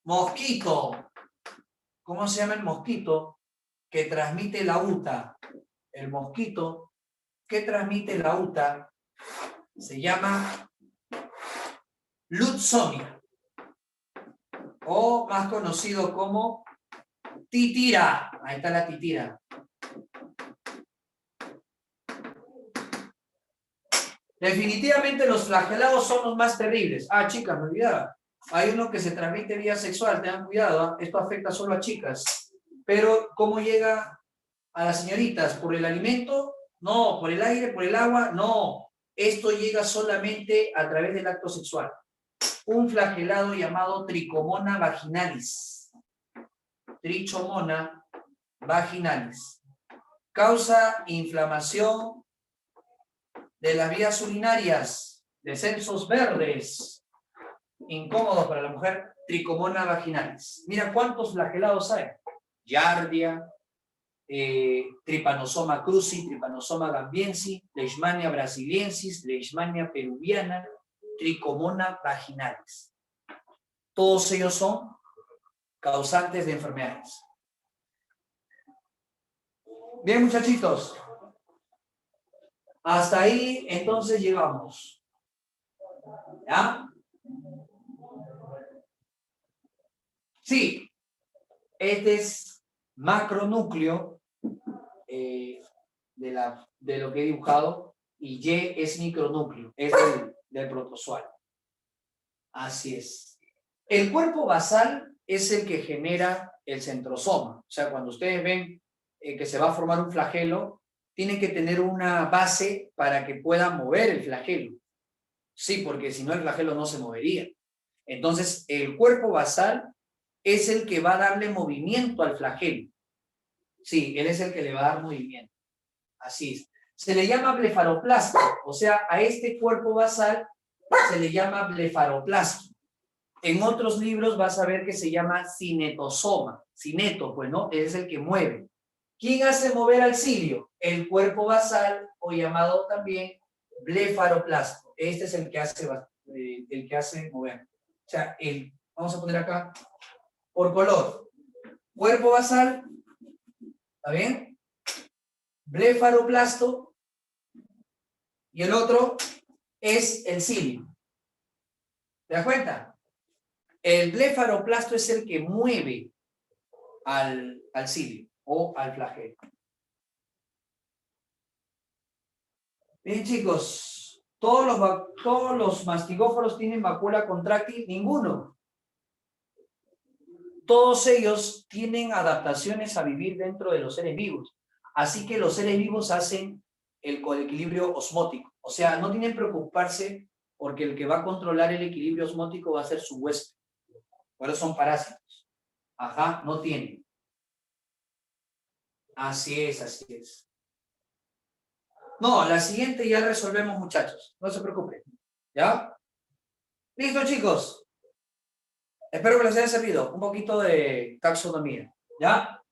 mosquito. ¿Cómo se llama el mosquito que transmite la UTA? El mosquito que transmite la UTA se llama Lutzomia, o más conocido como titira. Ahí está la titira. Definitivamente los flagelados son los más terribles. Ah, chicas, me olvidaba. Hay uno que se transmite vía sexual, tengan cuidado, ¿eh? Esto afecta solo a chicas. Pero, ¿cómo llega a las señoritas? ¿Por el alimento? No. ¿Por el aire? ¿Por el agua? No. Esto llega solamente a través del acto sexual. Un flagelado llamado Trichomona vaginalis. Trichomona vaginalis. Causa inflamación de las vías urinarias, descensos verdes, incómodos para la mujer, Trichomona vaginalis. Mira cuántos flagelados hay. Giardia, Trypanosoma cruzi, Trypanosoma gambiensis, Leishmania brasiliensis, Leishmania peruviana, Trichomona vaginalis. Todos ellos son causantes de enfermedades. Bien, muchachitos. Hasta ahí, entonces, llegamos. ¿Ya? Sí. Este es macronúcleo de lo que he dibujado, y Y es micronúcleo, es del protozoario. Así es. El cuerpo basal es el que genera el centrosoma. O sea, cuando ustedes ven que se va a formar un flagelo, tiene que tener una base para que pueda mover el flagelo. Sí, porque si no el flagelo no se movería. Entonces, el cuerpo basal es el que va a darle movimiento al flagelo. Sí, él es el que le va a dar movimiento. Así es. Se le llama blefaroplasto, o sea, a este cuerpo basal se le llama blefaroplasto. En otros libros vas a ver que se llama cinetosoma. Cineto, pues, ¿no? Es el que mueve. ¿Quién hace mover al cilio? El cuerpo basal, o llamado también blefaroplasto. Este es el que hace mover. O sea, vamos a poner acá por color. Cuerpo basal, ¿está bien? Blefaroplasto, y el otro es el cilio. ¿Te das cuenta? El blefaroplasto es el que mueve al cilio o al flagelo. Bien, chicos, todos los mastigóforos tienen macula contráctil, ninguno. Todos ellos tienen adaptaciones a vivir dentro de los seres vivos. Así que los seres vivos hacen el coequilibrio osmótico. O sea, no tienen que preocuparse porque el que va a controlar el equilibrio osmótico va a ser su huésped. Por eso son parásitos. Ajá, no tienen. Así es, así es. No, la siguiente ya resolvemos, muchachos. No se preocupen. ¿Ya? Listo, chicos. Espero que les haya servido un poquito de taxonomía. ¿Ya?